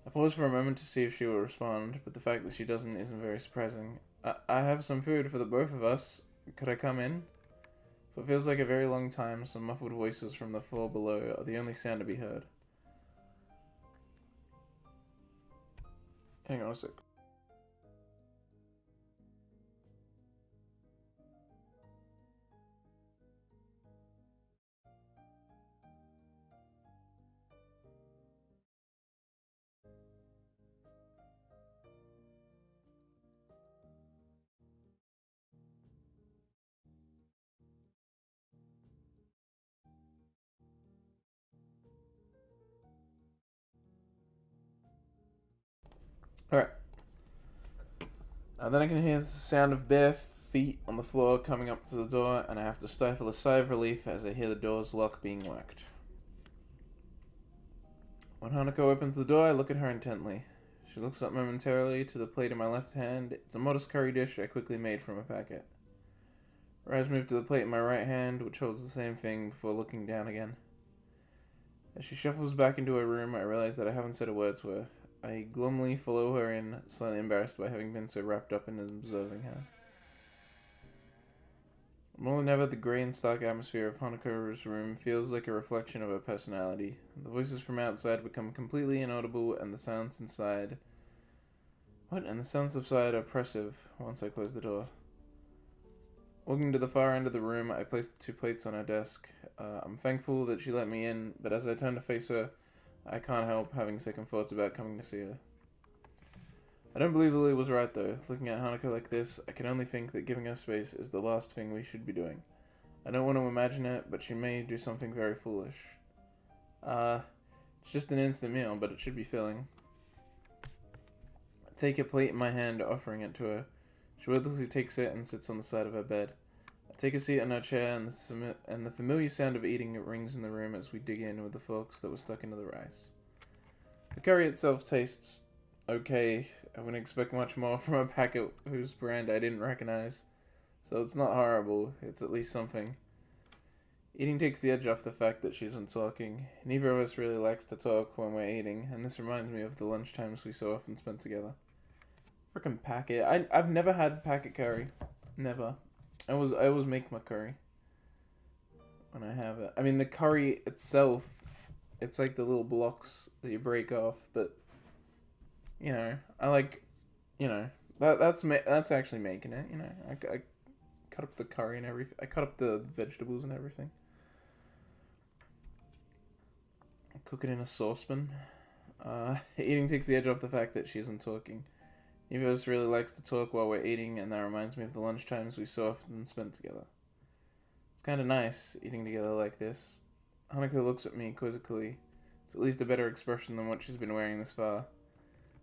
I pause for a moment to see if she will respond, but the fact that she doesn't isn't very surprising. I have some food for the both of us. Could I come in? For it feels like a very long time, some muffled voices from the floor below are the only sound to be heard. Hang on a sec. Alright. Then I can hear the sound of bare feet on the floor coming up to the door, and I have to stifle a sigh of relief as I hear the door's lock being whacked. When Hanako opens the door, I look at her intently. She looks up momentarily to the plate in my left hand. It's a modest curry dish I quickly made from a packet. Her eyes move to the plate in my right hand, which holds the same thing, before looking down again. As she shuffles back into her room, I realize that I haven't said a word to her. I glumly follow her in, slightly embarrassed by having been so wrapped up in observing her. More than ever, the grey and stark atmosphere of Hanako's room feels like a reflection of her personality. The voices from outside become completely inaudible, and the silence inside... And the silence outside are oppressive once I close the door. Walking to the far end of the room, I place the 2 plates on her desk. I'm thankful that she let me in, but as I turn to face her, I can't help having second thoughts about coming to see her. I don't believe Lily was right though. Looking at Hanako like this, I can only think that giving her space is the last thing we should be doing. I don't want to imagine it, but she may do something very foolish. It's just an instant meal, but it should be filling. I take a plate in my hand, offering it to her. She wordlessly takes it and sits on the side of her bed. I take a seat in her chair, and the familiar sound of eating rings in the room as we dig in with the forks that were stuck into the rice. The curry itself tastes okay. I wouldn't expect much more from a packet whose brand I didn't recognize. So it's not horrible, it's at least something. Eating takes the edge off the fact that she isn't talking. Neither of us really likes to talk when we're eating, and this reminds me of the lunch times we so often spent together. Frickin' packet. I've never had packet curry. Never. I always make my curry when I have it. I mean, the curry itself, it's like the little blocks that you break off, but you know, I like, you know, that's actually making it. You know, I cut up the curry and everything. I cut up the vegetables and everything. I cook it in a saucepan. Eating takes the edge off the fact that she isn't talking. Neither of us really likes to talk while we're eating, and that reminds me of the lunch times we so often spent together. It's kind of nice, eating together like this. Hanako looks at me quizzically. It's at least a better expression than what she's been wearing this far.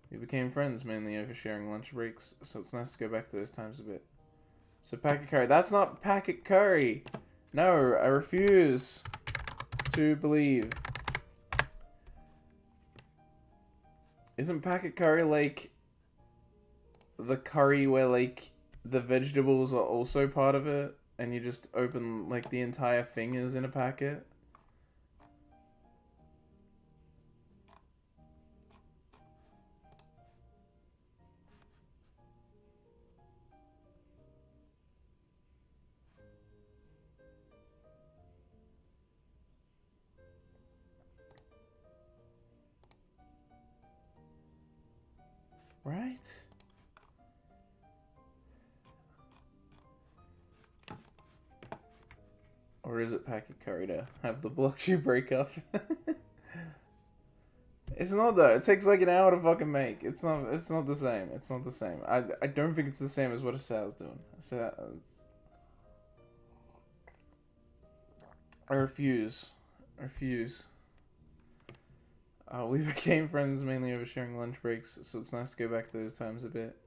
We became friends, mainly over sharing lunch breaks, so it's nice to go back to those times a bit. So packet curry. That's not packet curry! No, I refuse to believe. Isn't packet curry like the curry where like the vegetables are also part of it? and you just open like the entire thing is in a packet. Right? Or is it packet curry to have the blocks you break up? It's not though. It takes like an hour to fucking make. It's not. It's not the same. It's not the same. I don't think it's the same as what a sal's doing. So I refuse. I refuse. We became friends mainly over sharing lunch breaks, so it's nice to go back to those times a bit.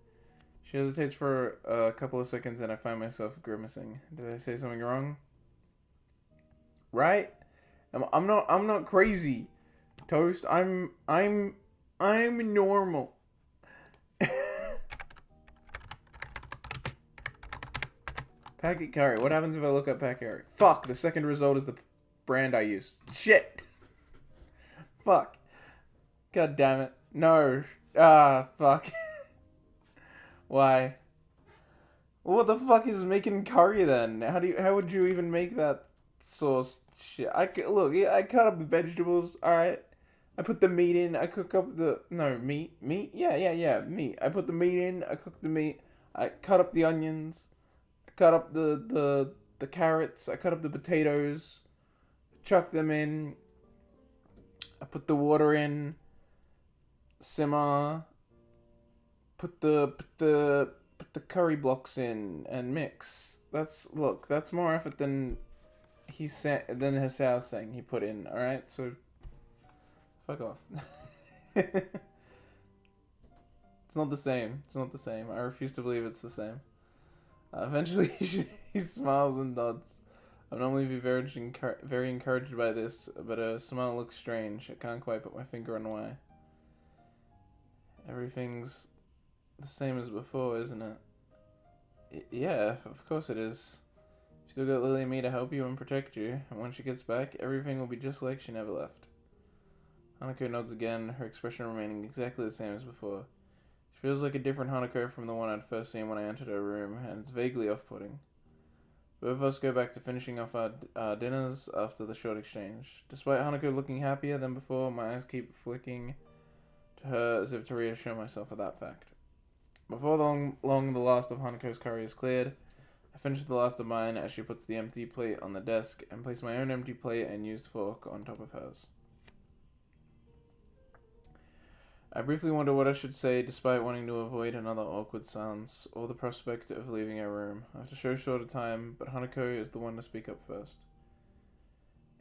She hesitates for a couple of seconds, and I find myself grimacing. Did I say something wrong? Right? I'm not. I'm not crazy. Toast. I'm normal. Packet curry. What happens if I look up packet curry? Fuck. The second result is the brand I use. Shit. Fuck. God damn it. No. Ah, fuck. Why? Well, what the fuck is making curry then? How would you even make that sauce? Shit. Look. Yeah, I cut up the vegetables. All right. I put the meat in. I cook up the meat. Yeah. Meat. I put the meat in. I cook the meat. I cut up the onions. I cut up the carrots. I cut up the potatoes. Chuck them in. I put the water in. Simmer. Put the curry blocks in and mix. That's more effort than than Hasao saying he put in. All right, so fuck off. It's not the same. It's not the same. I refuse to believe it's the same. Eventually, he smiles and nods. I'm normally very encouraged by this, but a smile looks strange. I can't quite put my finger on why. Everything's the same as before, isn't it? Yeah, of course it is. You still got Lily and me to help you and protect you, and when she gets back, everything will be just like she never left. Hanako nods again, her expression remaining exactly the same as before. She feels like a different Hanako from the one I'd first seen when I entered her room, and it's vaguely off-putting. Both of us go back to finishing off our dinners after the short exchange. Despite Hanako looking happier than before, my eyes keep flicking to her as if to reassure myself of that fact. Before long the last of Hanako's curry is cleared, I finish the last of mine as she puts the empty plate on the desk and place my own empty plate and used fork on top of hers. I briefly wonder what I should say despite wanting to avoid another awkward silence or the prospect of leaving our room. After so short a time, but Hanako is the one to speak up first.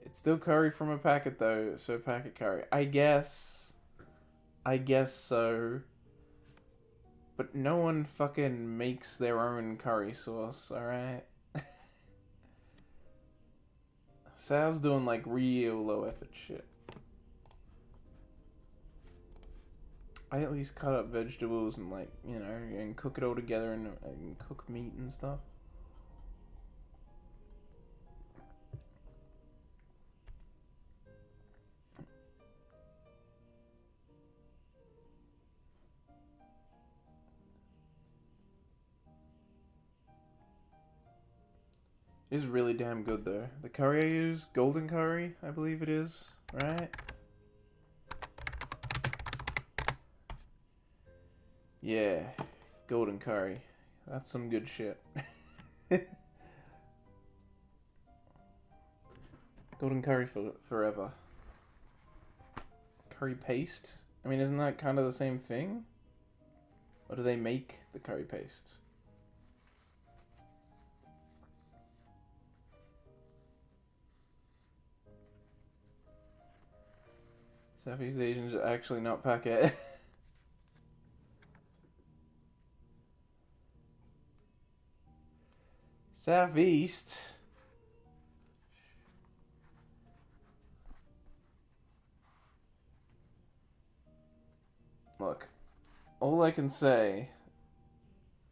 It's still curry from a packet though, so packet curry. I guess so. But no one fucking makes their own curry sauce, alright? Sal's doing like real low effort shit. I at least cut up vegetables and like, you know, and cook it all together and cook meat and stuff. It's really damn good though. The curry I use, golden curry, I believe it is, right? Yeah, golden curry. That's some good shit. Golden curry for forever. Curry paste? I mean, isn't that kind of the same thing? Or do they make the curry paste? Southeast Asians are actually not packet. Southeast? Look, all I can say...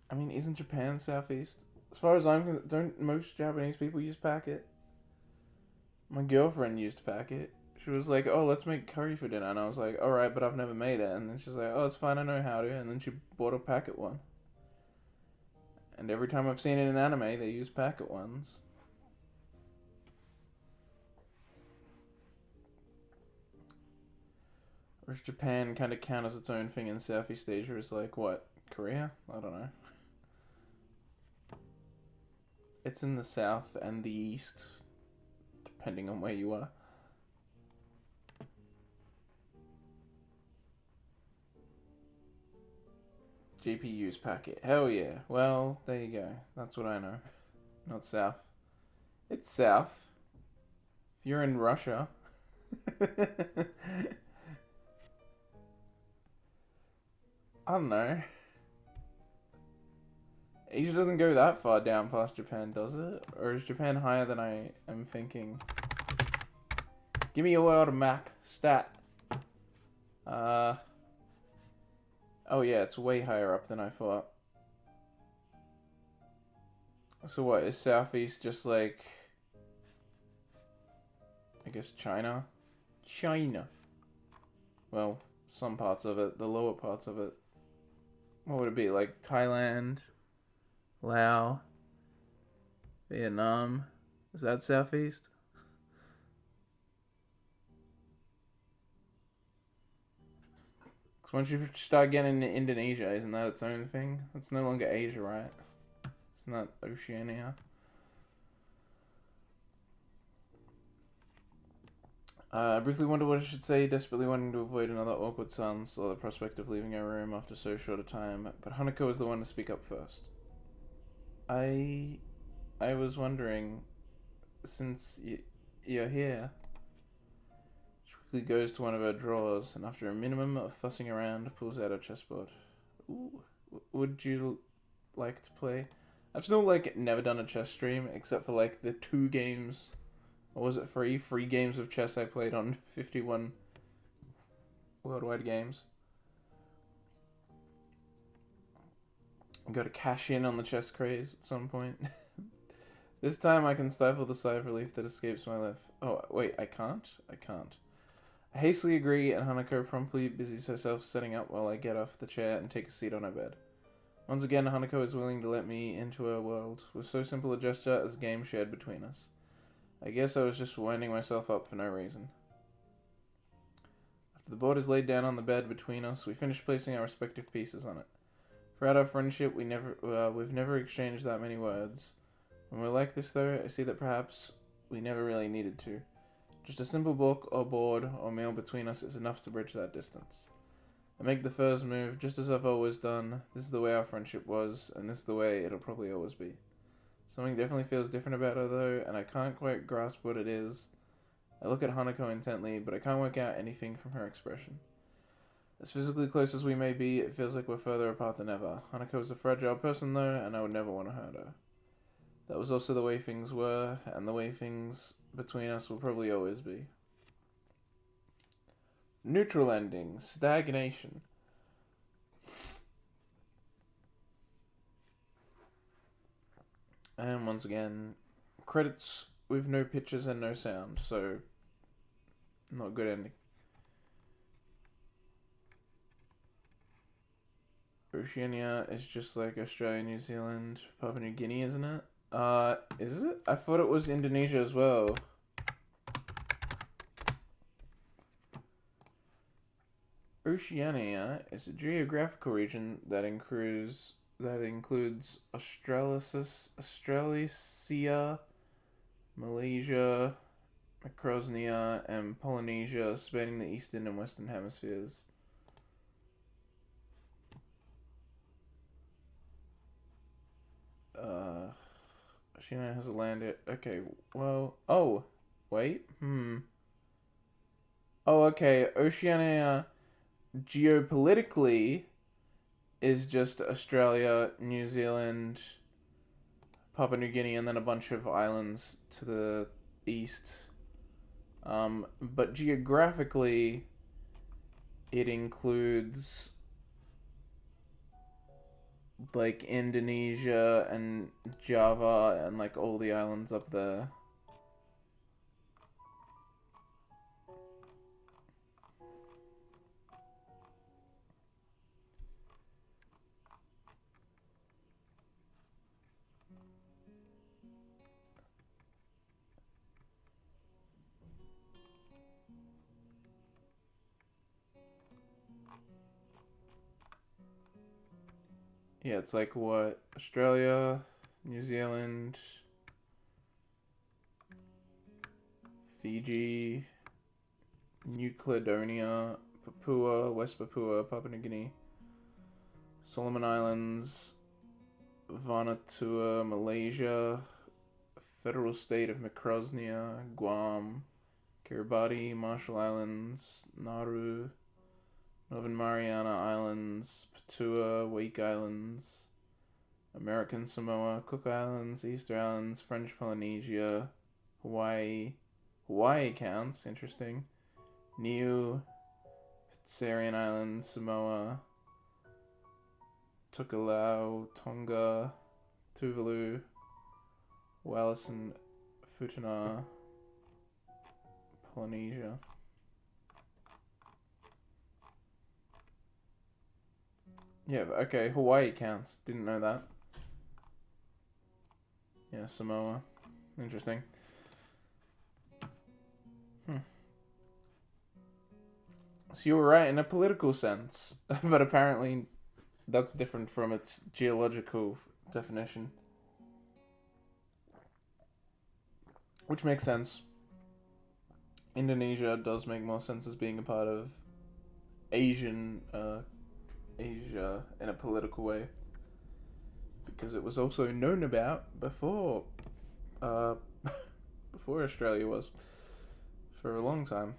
I mean, isn't Japan Southeast? As far as I'm concerned, don't most Japanese people use packet? My girlfriend used packet. She was like, "Oh, let's make curry for dinner," and I was like, "All right, but I've never made it." And then she's like, "Oh, it's fine, I know how to." And then she bought a packet one. And every time I've seen it in anime, they use packet ones. Or does Japan kind of count as its own thing in Southeast Asia? Is like what? Korea? I don't know. It's in the south and the east, depending on where you are. GPU's packet. Hell yeah. Well, there you go. That's what I know. Not south. It's south. If you're in Russia. I don't know. Asia doesn't go that far down past Japan, does it? Or is Japan higher than I am thinking? Give me a world map. Stat. Oh yeah, it's way higher up than I thought. So what, is Southeast just like... I guess China? China. Well, some parts of it. The lower parts of it. What would it be? Like Thailand? Laos? Vietnam? Is that Southeast? Because once you start getting into Indonesia, isn't that its own thing? It's no longer Asia, right? It's not Oceania. I briefly wonder what I should say, desperately wanting to avoid another awkward silence or the prospect of leaving our room after so short a time, but Hanako was the one to speak up first. I was wondering, since you're here... She quickly goes to one of her drawers, and after a minimum of fussing around, pulls out a chessboard. Ooh, would you like to play? I've still, like, never done a chess stream, except for, like, the 2 games... Or was it 3? 3 games of chess I played on 51 worldwide games. I'm going to cash in on the chess craze at some point. This time I can stifle the sigh of relief that escapes my lips. Oh, wait, I can't? I can't. I hastily agree, and Hanako promptly busies herself setting up while I get off the chair and take a seat on her bed. Once again, Hanako is willing to let me into her world, with so simple a gesture as a game shared between us. I guess I was just winding myself up for no reason. After the board is laid down on the bed between us, we finish placing our respective pieces on it. Throughout our friendship, we've never exchanged that many words. When we're like this, though, I see that perhaps we never really needed to. Just a simple book or board or meal between us is enough to bridge that distance. I make the first move, just as I've always done. This is the way our friendship was, and this is the way it'll probably always be. Something definitely feels different about her, though, and I can't quite grasp what it is. I look at Hanako intently, but I can't work out anything from her expression. As physically close as we may be, it feels like we're further apart than ever. Hanako is a fragile person, though, and I would never want to hurt her. That was also the way things were, and the way things between us will probably always be. Neutral ending. Stagnation. And once again, credits with no pictures and no sound, so not a good ending. Oceania is just like Australia, New Zealand, Papua New Guinea, isn't it? Is it? I thought it was Indonesia as well. Oceania is a geographical region that includes Australasia, Malaysia, Micronesia, and Polynesia, spanning the eastern and western hemispheres. Oceania has a land. Okay, well, oh, wait, Oh, okay, Oceania geopolitically is just Australia, New Zealand, Papua New Guinea, and then a bunch of islands to the east. But geographically, it includes like Indonesia and Java and like all the islands up there. Yeah, it's like what? Australia, New Zealand, Fiji, New Caledonia, Papua, West Papua, Papua New Guinea, Solomon Islands, Vanuatu, Malaysia, Federal State of Micronesia, Guam, Kiribati, Marshall Islands, Nauru, Northern Mariana Islands, Patua, Wake Islands, American Samoa, Cook Islands, Easter Islands, French Polynesia, Hawaii. Hawaii counts, interesting. Niue, Fitsarian Islands, Samoa, Tokelau, Tonga, Tuvalu, Wallis and Futuna, Polynesia. Yeah, okay, Hawaii counts. Didn't know that. Yeah, Samoa. Interesting. So you were right in a political sense, but apparently that's different from its geological definition. Which makes sense. Indonesia does make more sense as being a part of Asia in a political way. Because it was also known about before before Australia was. For a long time.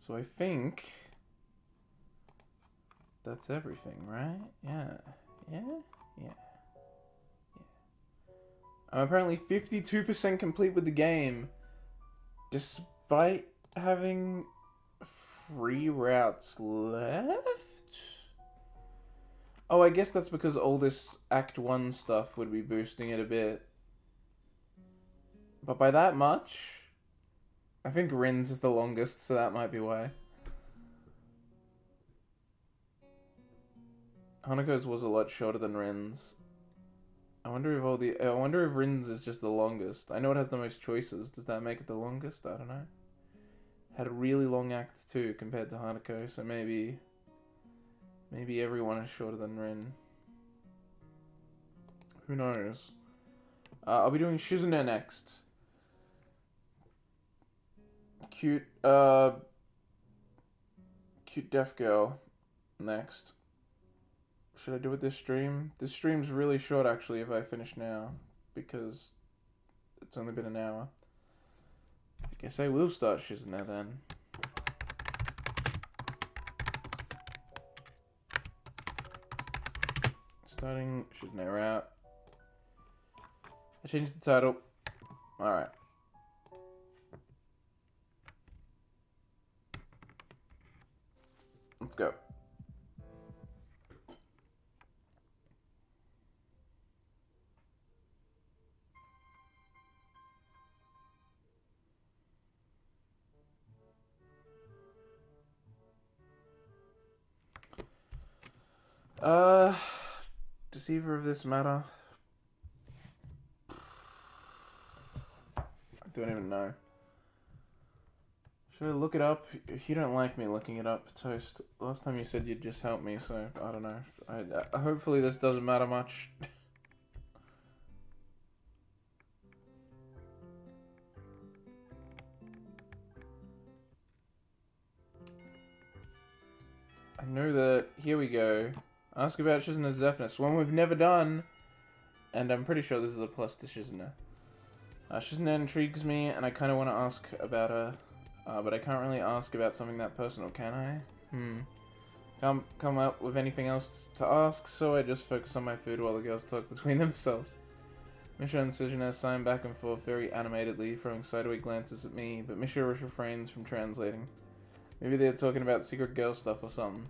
So I think that's everything, right? Yeah. I'm apparently 52% complete with the game, despite having 3 routes left? Oh, I guess that's because all this Act 1 stuff would be boosting it a bit. But by that much? I think Rin's is the longest, so that might be why. Hanako's was a lot shorter than Rin's. I wonder if Rin's is just the longest. I know it has the most choices. Does that make it the longest? I don't know. Had a really long Act 2 compared to Hanako, so maybe everyone is shorter than Rin. Who knows? I'll be doing Shizune next. Cute deaf girl next. Should I do it this stream? This stream's really short actually if I finish now, because it's only been an hour. I guess I will start Shizune then. Starting Shizune route. I changed the title. Alright. Let's go. Does either of this matter? I don't even know. Should I look it up? You don't like me looking it up, Toast. Last time you said you'd just help me, so I don't know. Hopefully this doesn't matter much. I know that... Here we go. Ask about Shizune's deafness. One we've never done. And I'm pretty sure this is a plus to Shizune. Shizune intrigues me, and I kind of want to ask about her. But I can't really ask about something that personal, can I? Can't come up with anything else to ask, so I just focus on my food while the girls talk between themselves. Misha and Shizune sign back and forth very animatedly, throwing sideways glances at me, but Misha refrains from translating. Maybe they're talking about secret girl stuff or something.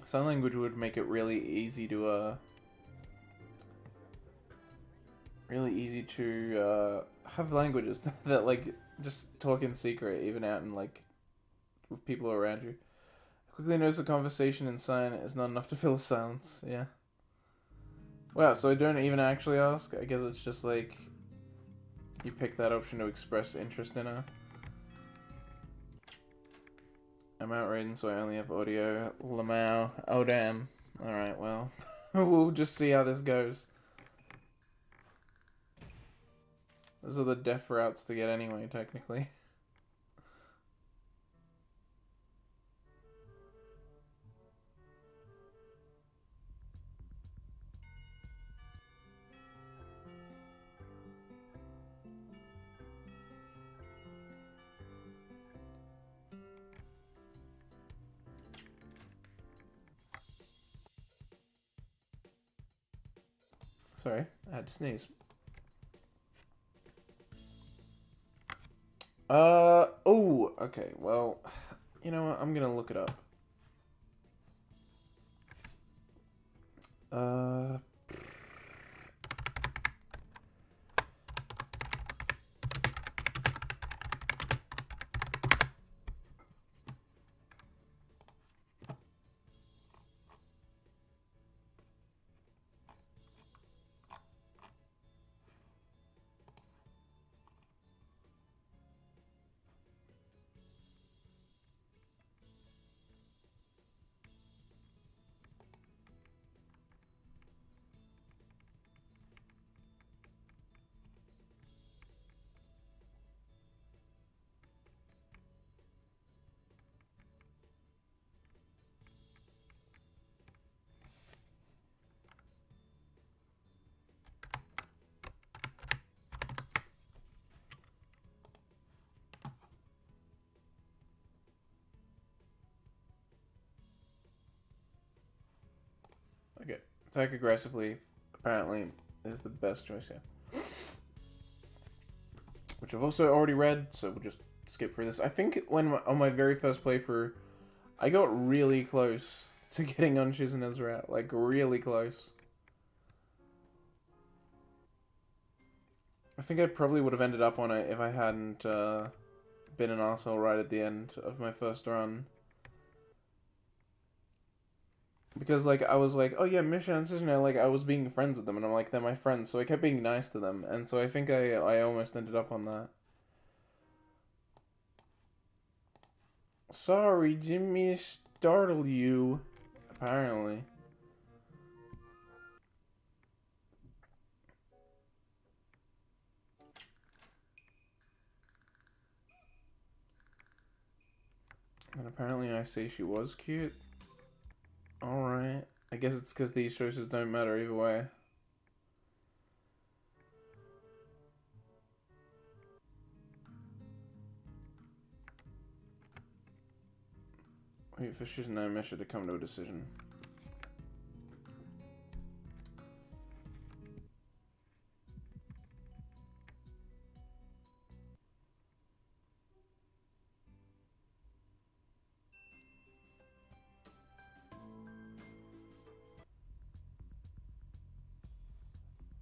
Sign language would make it really easy to, have languages that, like, just talk in secret, even out in, like, with people around you. Quickly notice the conversation in sign is not enough to fill silence. Yeah. Wow, so I don't even actually ask? I guess it's just, like, you pick that option to express interest in her. I'm outrated, so I only have audio. Lamau. Oh, damn. Alright, well. We'll just see how this goes. Those are the deaf routes to get anyway, technically. Sorry, I had to sneeze. Oh, okay, well, you know what, I'm gonna look it up. Okay, attack aggressively, apparently, is the best choice here. Which I've also already read, so we'll just skip through this. I think on my very first playthrough, I got really close to getting on Shizune's route. Like, really close. I think I probably would have ended up on it if I hadn't been an asshole right at the end of my first run. Because, like, I was like, oh yeah, Misha and Shizune, like, I was being friends with them, and I'm like, they're my friends, so I kept being nice to them, and so I think I almost ended up on that. Sorry, didn't mean to startle you. Apparently. And apparently I say she was cute. Alright. I guess it's because these choices don't matter either way. Wait for Shizune and Misha to come to a decision.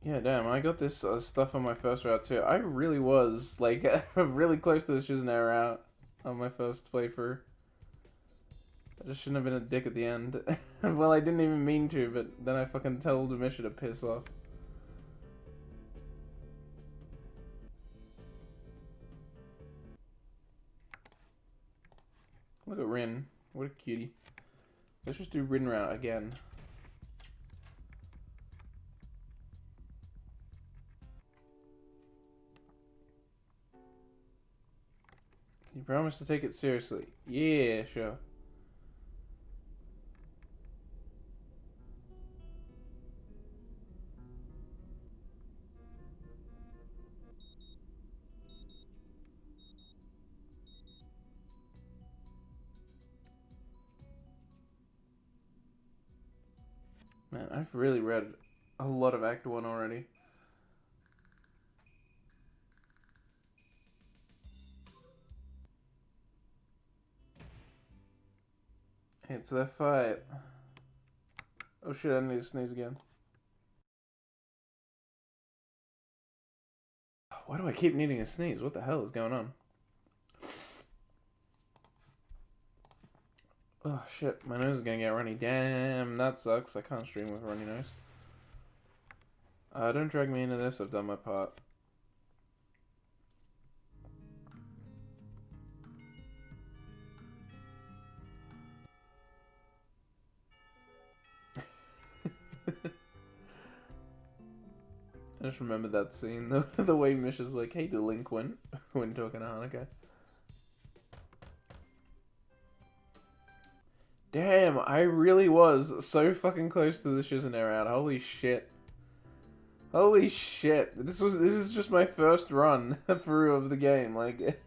Yeah, damn, I got this stuff on my first route too. I really was, like, really close to the Shizune route on my first playthrough. I just shouldn't have been a dick at the end. Well, I didn't even mean to, but then I fucking told Misha to piss off. Look at Rin. What a cutie. Let's just do Rin route again. Can you promise to take it seriously? Yeah, sure. Man, I've really read a lot of Act 1 already. It's that fight. Oh shit, I need to sneeze again. Why do I keep needing to sneeze? What the hell is going on? Oh shit, my nose is gonna get runny. Damn, that sucks. I can't stream with a runny nose. Don't drag me into this. I've done my part. I just remember that scene, the way Misha's like, "Hey, delinquent," when talking to Hanako. Damn, I really was so fucking close to the Shizune round. Holy shit. Holy shit. This is just my first run through of the game. Like,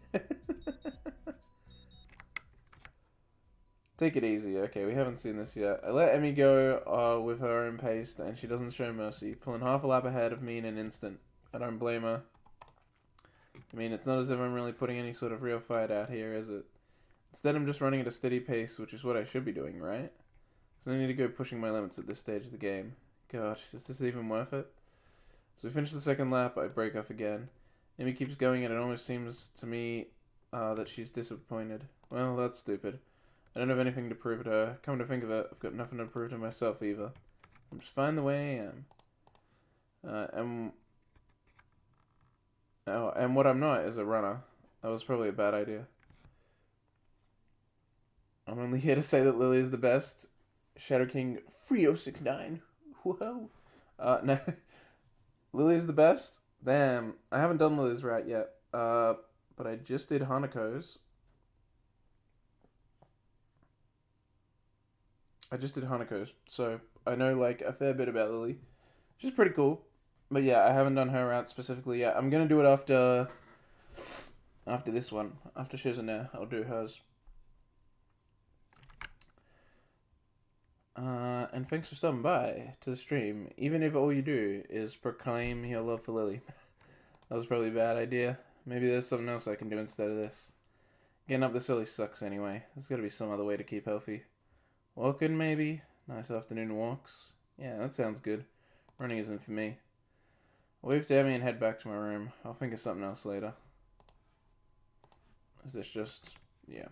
take it easy. Okay, we haven't seen this yet. I let Emmy go with her own pace, and she doesn't show mercy, pulling half a lap ahead of me in an instant. I don't blame her. I mean, it's not as if I'm really putting any sort of real fight out here, is it? Instead, I'm just running at a steady pace, which is what I should be doing, right? So I need to go pushing my limits at this stage of the game. Gosh, is this even worth it? So we finish the second lap, I break off again. Amy keeps going and it almost seems to me that she's disappointed. Well, that's stupid. I don't have anything to prove to her. Come to think of it, I've got nothing to prove to myself either. I'm just fine the way I am. And what I'm not is a runner. That was probably a bad idea. I'm only here to say that Lily is the best. Shadow King 3069. Whoa. No. Lily is the best? Damn. I haven't done Lily's right yet. But I just did Hanako's. So I know, like, a fair bit about Lily. She's pretty cool. But yeah, I haven't done her route specifically yet. I'm gonna do it after this one. After Shizune, I'll do hers. And thanks for stopping by to the stream, even if all you do is proclaim your love for Lily. That was probably a bad idea. Maybe there's something else I can do instead of this. Getting up this early sucks anyway. There's gotta be some other way to keep healthy. Walking, maybe? Nice afternoon walks. Yeah, that sounds good. Running isn't for me. I'll wave to Emmy and head back to my room. I'll think of something else later. Is this just... yeah.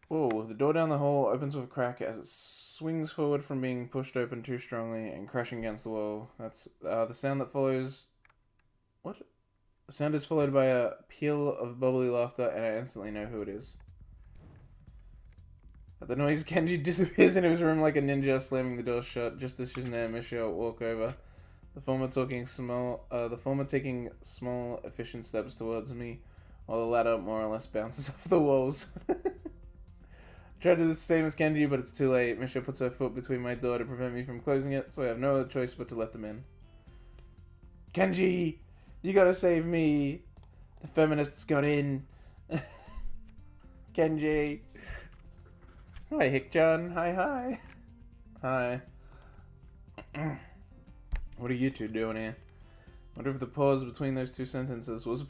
Whoa, the door down the hall opens with a crack as it swings forward from being pushed open too strongly and crashing against the wall. That's the sound that follows... What? The sound is followed by a peal of bubbly laughter, and I instantly know who it is. At the noise, Kenji disappears into his room like a ninja, slamming the door shut, just as Shizune and Michelle walk over. The former taking small, efficient steps towards me, while the latter more or less bounces off the walls. Tried to do the same as Kenji, but it's too late. Michelle puts her foot between my door to prevent me from closing it, so I have no other choice but to let them in. Kenji! You gotta save me! The feminists got in! Kenji! Hi, Hick-chan. Hi. Hi. What are you two doing here? Wonder if the pause between those two sentences was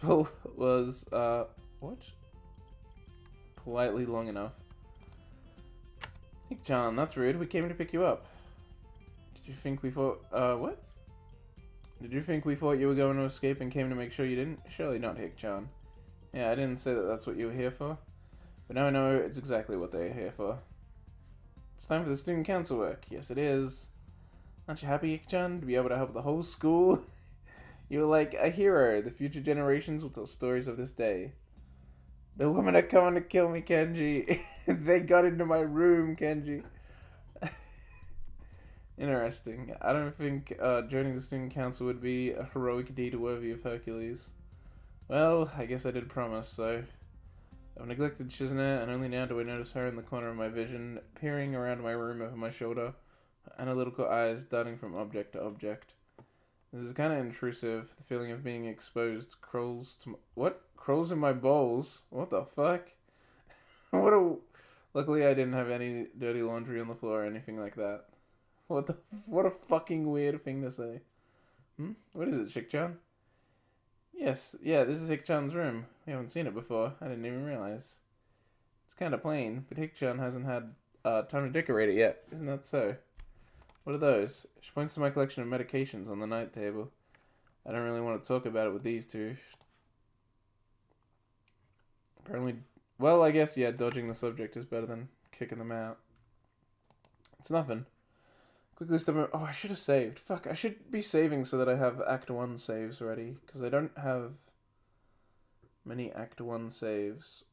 what? Politely long enough. Hick-chan, that's rude. We came to pick you up. Did you think we thought, what? Did you think we thought you were going to escape and came to make sure you didn't? Surely not, Hick-chan. Yeah, I didn't say that that's what you were here for. But now I know it's exactly what they're here for. It's time for the student council work. Yes, it is. Aren't you happy, Hick-chan, to be able to help the whole school? You're like a hero. The future generations will tell stories of this day. The women are coming to kill me, Kenji. They got into my room, Kenji. Interesting. I don't think joining the student council would be a heroic deed worthy of Hercules. Well, I guess I did promise, so... I've neglected Shizune, and only now do I notice her in the corner of my vision, peering around my room over my shoulder, analytical eyes darting from object to object. This is kind of intrusive. The feeling of being exposed crawls to what? Crawls in my balls? What the fuck? Luckily I didn't have any dirty laundry on the floor or anything like that. What a fucking weird thing to say. What is it, Shik-chan? Yes, yeah, this is Hick-chan's room. We haven't seen it before. I didn't even realize. It's kind of plain, but Hick-chan hasn't had time to decorate it yet. Isn't that so? What are those? She points to my collection of medications on the night table. I don't really want to talk about it with these two. Apparently, well, I guess, yeah, dodging the subject is better than kicking them out. It's nothing. Quickly step over. Oh, I should have saved. Fuck, I should be saving so that I have Act 1 saves ready. Because I don't have many Act 1 saves.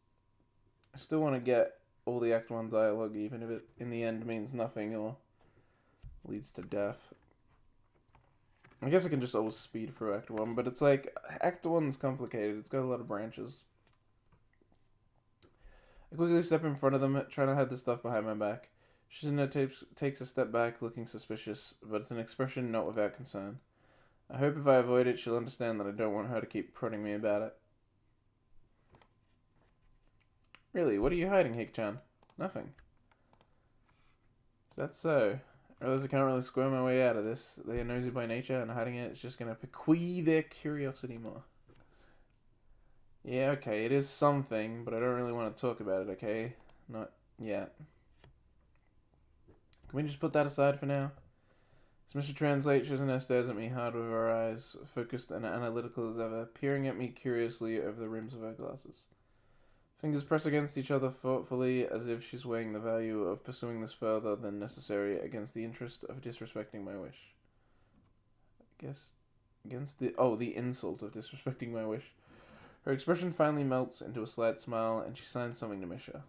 I still want to get all the Act 1 dialogue, even if it in the end means nothing or leads to death. I guess I can just always speed through Act 1, but it's like, Act 1's complicated. It's got a lot of branches. I quickly step in front of them, trying to hide the stuff behind my back. Shizune takes a step back, looking suspicious, but it's an expression not without concern. I hope if I avoid it, she'll understand that I don't want her to keep prodding me about it. Really, what are you hiding, Hick-chan? Nothing. Is that so? I realize I can't really squirm my way out of this. They are nosy by nature, and hiding it is just going to bequeath their curiosity more. Yeah, okay, it is something, but I don't really want to talk about it, okay? Not yet. Can we just put that aside for now? As Mr. Translate, Shizune stares at me hard with her eyes, focused and analytical as ever, peering at me curiously over the rims of her glasses. Fingers press against each other thoughtfully, as if she's weighing the value of pursuing this further than necessary against the interest of disrespecting my wish. I guess against the insult of disrespecting my wish. Her expression finally melts into a slight smile, and she signs something to Misha.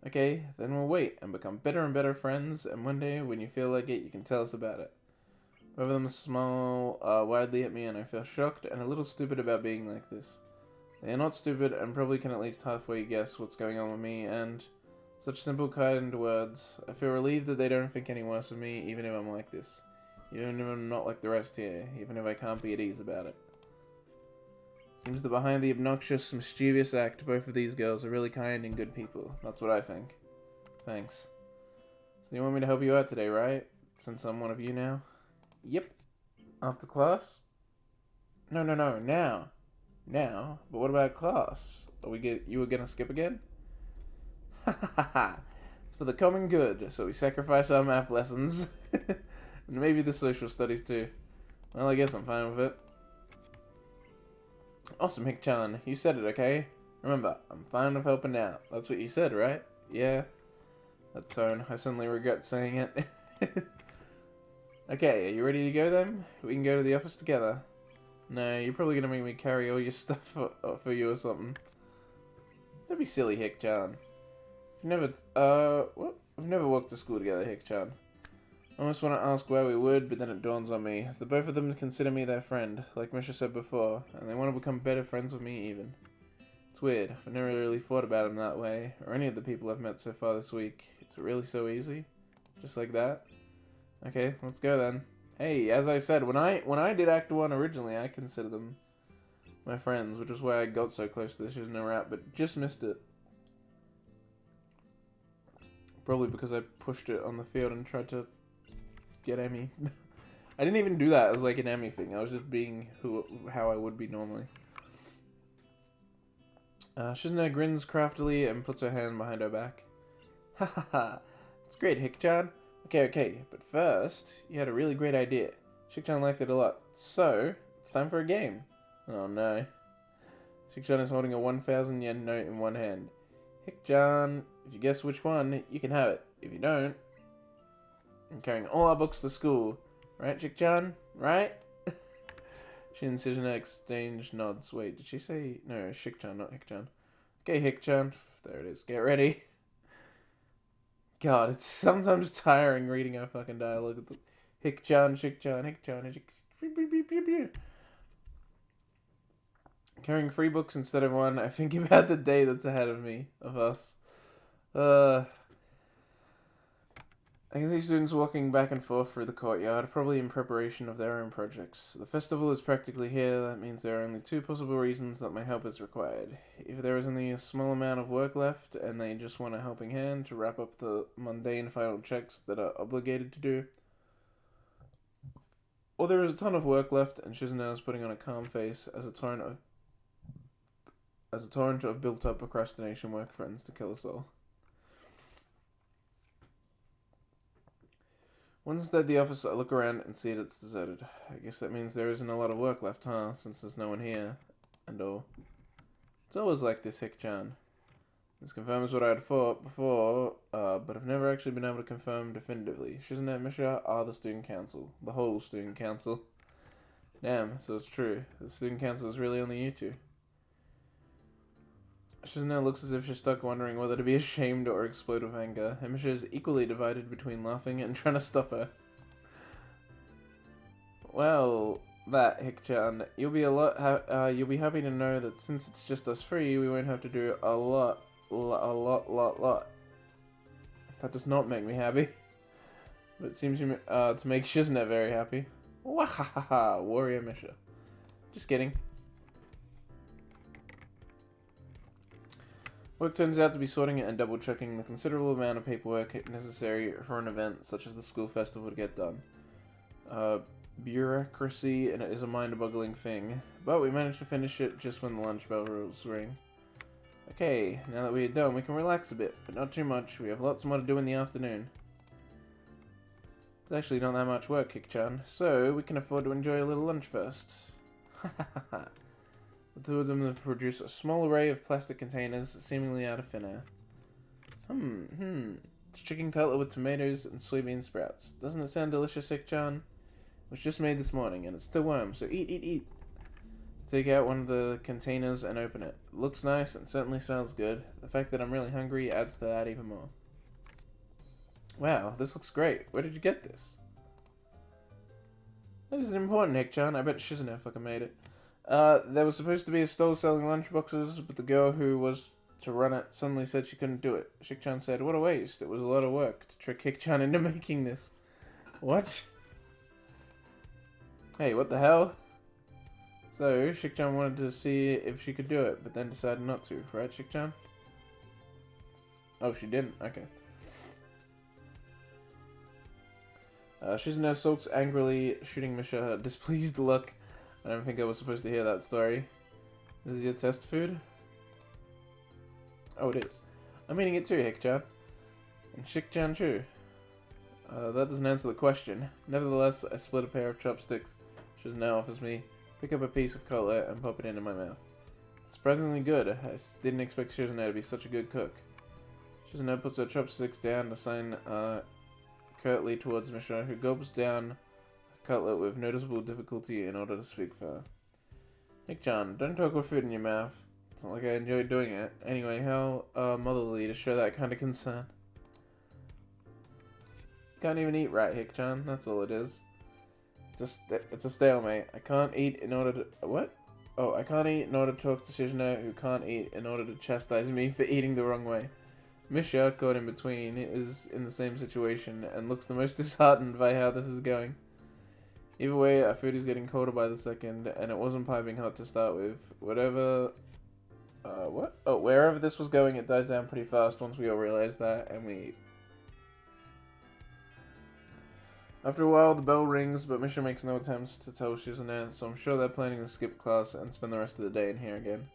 Okay, then we'll wait and become better and better friends, and one day, when you feel like it, you can tell us about it. Both of them smile widely at me, and I feel shocked and a little stupid about being like this. They are not stupid, and probably can at least halfway guess what's going on with me, and such simple, kind words. I feel relieved that they don't think any worse of me, even if I'm like this. Even if I'm not like the rest here, even if I can't be at ease about it. Seems that behind the obnoxious, mischievous act, both of these girls are really kind and good people. That's what I think. Thanks. So you want me to help you out today, right? Since I'm one of you now? Yep. After class? No, now. Now? But what about class? You were gonna skip again? Ha ha ha ha. It's for the common good, so we sacrifice our math lessons. And maybe the social studies too. Well, I guess I'm fine with it. Awesome, Hick-chan. You said it, okay? Remember, I'm fine with helping out. That's what you said, right? Yeah. That tone. I suddenly regret saying it. Okay, are you ready to go then? We can go to the office together. No, you're probably gonna make me carry all your stuff for you or something. Don't be silly, Hick-chan. We've never walked to school together, Hick-chan. I almost want to ask why we would, but then it dawns on me. The both of them consider me their friend, like Misha said before, and they want to become better friends with me even. It's weird. I've never really thought about them that way, or any of the people I've met so far this week. Is it really so easy? Just like that? Okay, let's go then. Hey, as I said, when I did Act 1 originally, I considered them my friends, which is why I got so close to the Shizune rap, but just missed it. Probably because I pushed it on the field and tried to get Emmy. I didn't even do that as like an Emmy thing. I was just being how I would be normally. Shizune grins craftily and puts her hand behind her back. Ha ha ha. It's great, Hick-chan. Okay, but first, you had a really great idea. Hick-chan liked it a lot. So, it's time for a game. Oh no. Hick-chan is holding a 1,000 yen note in one hand. Hick-chan, if you guess which one, you can have it. If you don't, I'm carrying all our books to school. Right, Hick-chan? Right? She and Shizune exchange nods. Wait, did she say... No, Hick-chan, not Hick-chan. Okay, Hick-chan. There it is. Get ready. God, it's sometimes tiring reading our fucking dialogue. Hick-chan, Hick-chan, Hick-chan, Carrying 3 books instead of 1. I think about the day that's ahead of me, of us. I can see students walking back and forth through the courtyard, probably in preparation of their own projects. The festival is practically here. That means there are only 2 possible reasons that my help is required. If there is only a small amount of work left, and they just want a helping hand to wrap up the mundane final checks that are obligated to do, Well, there is a ton of work left, and Shizune is putting on a calm face as a torrent of built-up procrastination work threatens to kill us all. Once inside the office, I look around and see that it's deserted. I guess that means there isn't a lot of work left, huh? Since there's no one here. And all. It's always like this, Hick-chan. This confirms what I had thought before, but I've never actually been able to confirm definitively. Shizune and Misha are the student council. The whole student council. Damn, so it's true. The student council is really only you two. Shizune looks as if she's stuck wondering whether to be ashamed or explode with anger. And Misha is equally divided between laughing and trying to stop her. Well, that, Hick-chan, you'll be happy to know that since it's just us three, we won't have to do a lot. That does not make me happy. But it seems to make Shizune very happy. Wahahaha, Warrior Misha. Just kidding. Work turns out to be sorting and double-checking the considerable amount of paperwork necessary for an event such as the school festival to get done. Bureaucracy is a mind-boggling thing, but we managed to finish it just when the lunch bell ring. Okay, now that we're done, we can relax a bit, but not too much. We have lots more to do in the afternoon. It's actually not that much work, Hick-chan, so we can afford to enjoy a little lunch first. The two of them produce a small array of plastic containers, seemingly out of thin air. It's chicken cutlet with tomatoes and soybean sprouts. Doesn't it sound delicious, Hick-chan? It was just made this morning, and it's still warm, so eat. Take out one of the containers and open it. It looks nice and certainly smells good. The fact that I'm really hungry adds to that even more. Wow, this looks great. Where did you get this? That isn't important, Hick-chan. I bet Shizune fucking made it. There was supposed to be a stall selling lunchboxes, but the girl who was to run it suddenly said she couldn't do it. Hick-chan said, "What a waste. It was a lot of work to trick Hick-chan into making this." What? Hey, what the hell? So, Hick-chan wanted to see if she could do it, but then decided not to, right, Hick-chan? Oh, she didn't? Okay. Shizune sulks angrily, shooting Misha a displeased look. I don't think I was supposed to hear that story. This is your test food? Oh, it is. I'm eating it too, Hick-chan. And Hick-chan too. That doesn't answer the question. Nevertheless, I split a pair of chopsticks Shizune offers me, pick up a piece of cutlet, and pop it into my mouth. It's surprisingly good. I didn't expect Shizune to be such a good cook. Shizune puts her chopsticks down to sign curtly towards Misha, who gulps down a cutlet with noticeable difficulty in order to speak for her. Hick-chan, don't talk with food in your mouth. It's not like I enjoy doing it. Anyway, how motherly to show that kind of concern. Can't even eat right, Hick-chan. That's all it is. It's a stalemate. I can't eat in order to... What? Oh, I can't eat in order to talk to Shizune, who can't eat in order to chastise me for eating the wrong way. Misha, caught in between, is in the same situation and looks the most disheartened by how this is going. Either way, our food is getting colder by the second, and it wasn't piping hot to start with. Whatever... what? Oh, wherever this was going, it dies down pretty fast once we all realize that, and we eat. After a while, the bell rings, but Misha makes no attempts to tell Shizune, so I'm sure they're planning to skip class and spend the rest of the day in here again.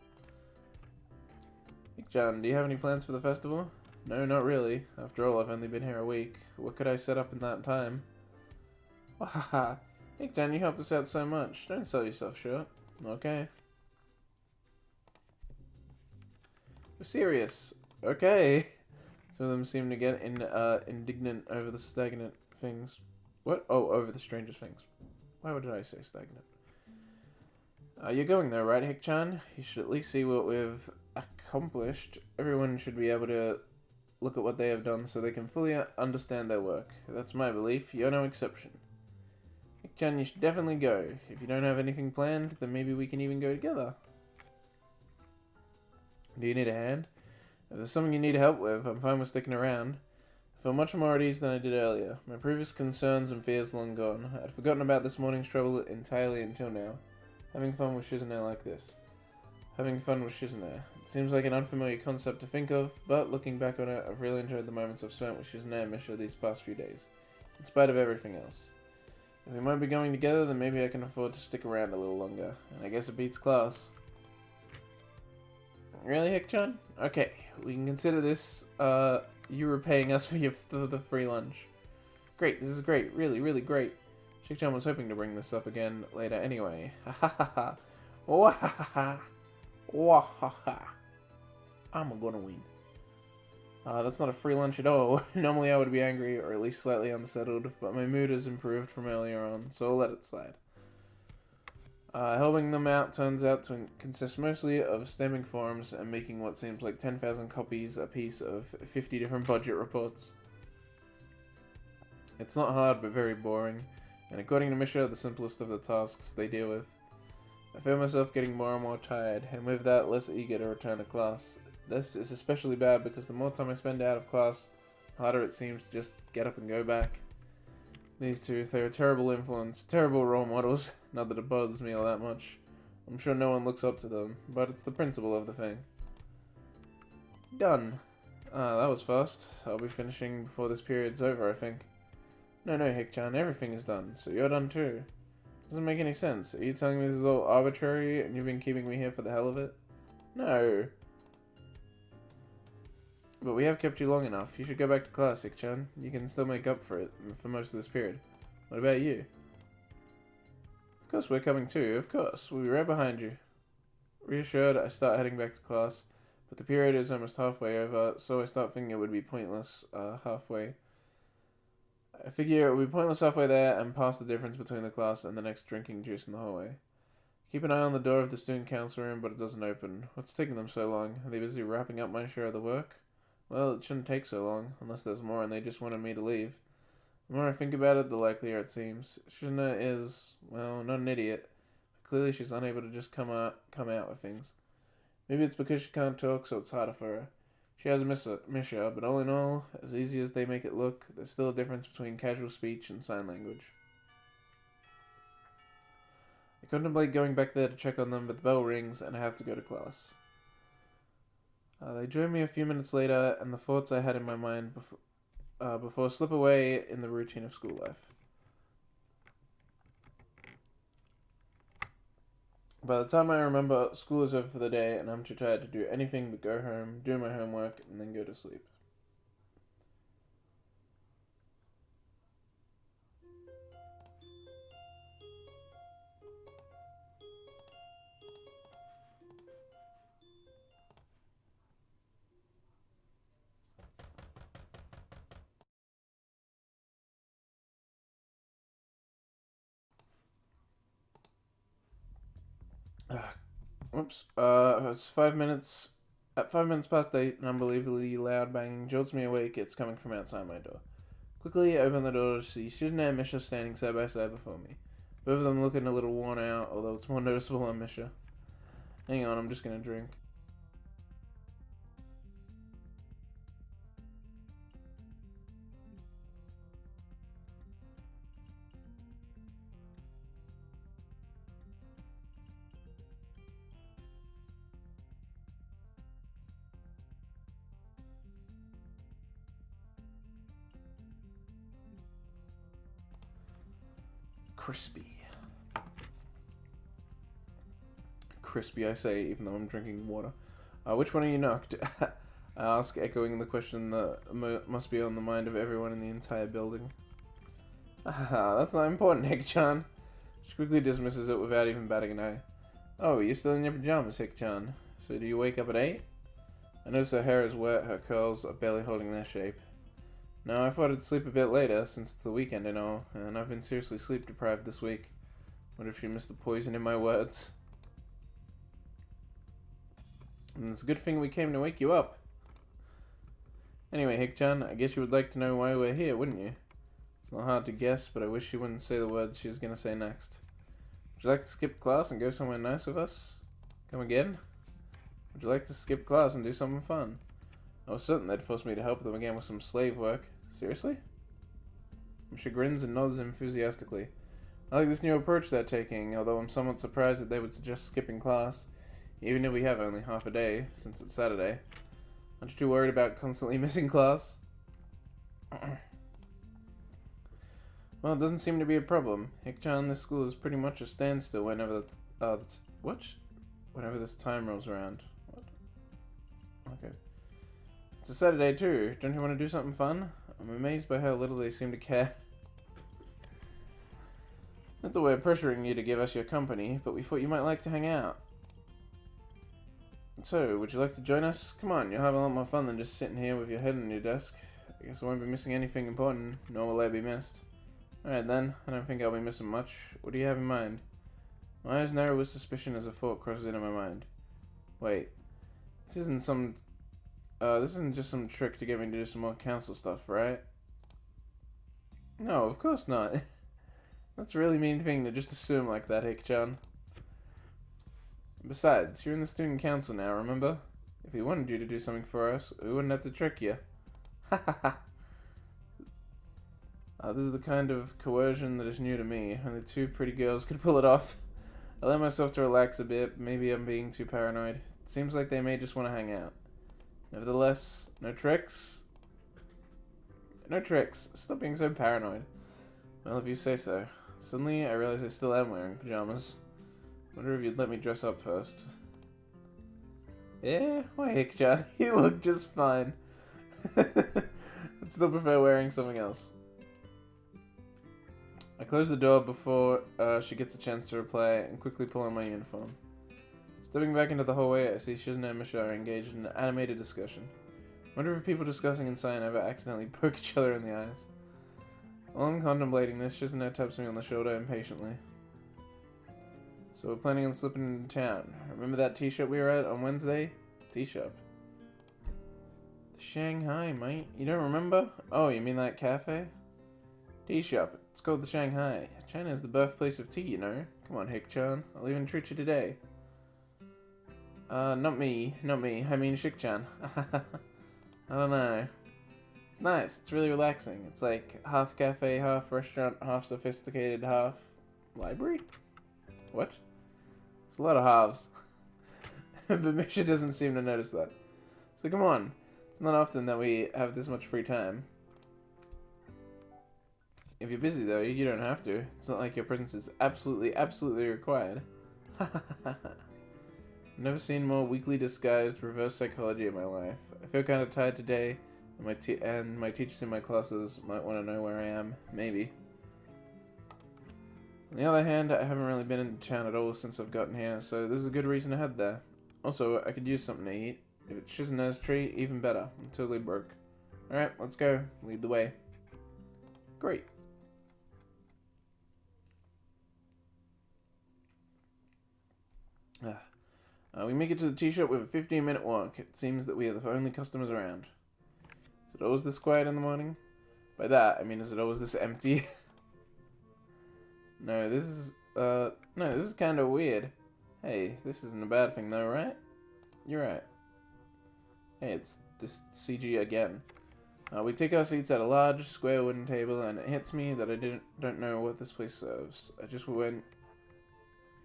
Hick-chan, do you have any plans for the festival? No, not really. After all, I've only been here a week. What could I set up in that time? Wahaha! Hick-chan, you helped us out so much. Don't sell yourself short. Okay. We're serious. Okay. Some of them seem to get indignant over the stagnant things. What? Oh, over the strangest things. Why did I say stagnant? You're going there, right, Hick-chan? You should at least see what we've accomplished. Everyone should be able to look at what they have done so they can fully understand their work. That's my belief. You're no exception. Hick-chan, you should definitely go. If you don't have anything planned, then maybe we can even go together. Do you need a hand? If there's something you need help with, I'm fine with sticking around. I feel much more at ease than I did earlier. My previous concerns and fears long gone. I'd forgotten about this morning's trouble entirely until now. Having fun with Shizune like this. Having fun with Shizune. It seems like an unfamiliar concept to think of, but looking back on it, I've really enjoyed the moments I've spent with Shizune and Misha these past few days, in spite of everything else. If we might be going together, then maybe I can afford to stick around a little longer. And I guess it beats class. Really, Hick-chan? Okay, we can consider this, you were paying us for the free lunch. Great, this is great. Really, really great. Hick-chan was hoping to bring this up again later anyway. Ha ha ha ha. Wah ha ha ha. Wah ha ha. I'm gonna win. That's not a free lunch at all. Normally I would be angry, or at least slightly unsettled, but my mood has improved from earlier on, so I'll let it slide. Helping them out turns out to consist mostly of stemming forms and making what seems like 10,000 copies a piece of 50 different budget reports. It's not hard, but very boring, and according to Misha, the simplest of the tasks they deal with. I feel myself getting more and more tired, and with that, less eager to return to class. This is especially bad because the more time I spend out of class, the harder it seems to just get up and go back. These two, they're a terrible influence, terrible role models, not that it bothers me all that much. I'm sure no one looks up to them, but it's the principle of the thing. Done. That was fast. I'll be finishing before this period's over, I think. No, Hick-chan, everything is done, so you're done too. Doesn't make any sense. Are you telling me this is all arbitrary and you've been keeping me here for the hell of it? No. But we have kept you long enough. You should go back to class, Hick-chan. You can still make up for it for most of this period. What about you? Of course we're coming too, of course. We'll be right behind you. Reassured, I start heading back to class, but the period is almost halfway over, so I start thinking it would be pointless halfway. I figure it would be pointless halfway there and past the difference between the class and the next drinking juice in the hallway. Keep an eye on the door of the student council room, but it doesn't open. What's taking them so long? Are they busy wrapping up my share of the work? Well, it shouldn't take so long, unless there's more and they just wanted me to leave. The more I think about it, the likelier it seems. Shizune is, well, not an idiot, but clearly she's unable to just come out with things. Maybe it's because she can't talk, so it's harder for her. She has Misha, but all in all, as easy as they make it look, there's still a difference between casual speech and sign language. I contemplate going back there to check on them, but the bell rings and I have to go to class. They join me a few minutes later, and the thoughts I had in my mind before slip away in the routine of school life. By the time I remember, school is over for the day, and I'm too tired to do anything but go home, do my homework, and then go to sleep. Oops. It's 5 minutes. At 5 minutes past 8, an unbelievably loud banging jolts me awake. It's coming from outside my door. Quickly, I open the door to see Shizune and Misha standing side by side before me. Both of them looking a little worn out, although it's more noticeable on Misha. Hang on, I'm just gonna drink. Crispy. Crispy, I say, even though I'm drinking water. Which one are you knocked? I ask, echoing the question that must be on the mind of everyone in the entire building. That's not important, Hick-chan. She quickly dismisses it without even batting an eye. Oh, you're still in your pajamas, Hick-chan. So do you wake up at 8? I notice her hair is wet, her curls are barely holding their shape. No, I thought I'd sleep a bit later, since it's the weekend and all, and I've been seriously sleep deprived this week. What if she missed the poison in my words? And it's a good thing we came to wake you up. Anyway, Hick-chan, I guess you would like to know why we're here, wouldn't you? It's not hard to guess, but I wish she wouldn't say the words she was going to say next. Would you like to skip class and go somewhere nice with us? Come again? Would you like to skip class and do something fun? I was certain they'd force me to help them again with some slave work. Seriously? Misha grins and nods enthusiastically. I like this new approach they're taking, although I'm somewhat surprised that they would suggest skipping class, even if we have only half a day, since it's Saturday. Aren't you too worried about constantly missing class? Well, it doesn't seem to be a problem. Hikchan, this school is pretty much a standstill whenever what? Whenever this time rolls around. What? Okay. It's a Saturday too. Don't you want to do something fun? I'm amazed by how little they seem to care. Not that we're pressuring you to give us your company, but we thought you might like to hang out. So, would you like to join us? Come on, you'll have a lot more fun than just sitting here with your head on your desk. I guess I won't be missing anything important, nor will I be missed. Alright then, I don't think I'll be missing much. What do you have in mind? My eyes narrow with suspicion as a thought crosses into my mind. Wait, this isn't just some trick to get me to do some more council stuff, right? No, of course not. That's a really mean thing to just assume like that, Hikchan. Besides, you're in the student council now, remember? If we wanted you to do something for us, we wouldn't have to trick you. Ha ha ha. This is the kind of coercion that is new to me. Only two pretty girls could pull it off. I let myself to relax a bit. Maybe I'm being too paranoid. It seems like they may just want to hang out. Nevertheless, no tricks? No tricks. Stop being so paranoid. Well, if you say so. Suddenly, I realize I still am wearing pajamas. Wonder if you'd let me dress up first. Yeah? Why, Hikchan? You look just fine. I'd still prefer wearing something else. I close the door before she gets a chance to reply and quickly pull on my uniform. Stepping back into the hallway, I see Shizune and Misha are engaged in an animated discussion. Wonder if people discussing inside ever accidentally poke each other in the eyes. While I'm contemplating this, Shizune taps me on the shoulder impatiently. So we're planning on slipping into town. Remember that tea shop we were at on Wednesday? Tea shop. The Shanghai, mate. You don't remember? Oh, you mean that cafe? Tea shop. It's called the Shanghai. China is the birthplace of tea, you know. Come on, Hikchan. I'll even treat you today. Not me. Not me. I mean Shikchan. I don't know. It's nice. It's really relaxing. It's like half cafe, half restaurant, half sophisticated, half library? What? It's a lot of halves. But Misha doesn't seem to notice that. So come on. It's not often that we have this much free time. If you're busy though, you don't have to. It's not like your presence is absolutely required. I've never seen more weakly disguised reverse psychology in my life. I feel kind of tired today, and my teachers in my classes might want to know where I am. Maybe. On the other hand, I haven't really been in town at all since I've gotten here, so this is a good reason to head there. Also, I could use something to eat. If it's Shizune's treat, even better. I'm totally broke. Alright, let's go. Lead the way. Great. We make it to the tea shop with a 15-minute walk. It seems that we are the only customers around. Is it always this quiet in the morning? By that, I mean, is it always this empty? No, this is kind of weird. Hey, this isn't a bad thing though, right? You're right. Hey, it's this CG again. We take our seats at a large, square wooden table, and it hits me that I don't know what this place serves. I just went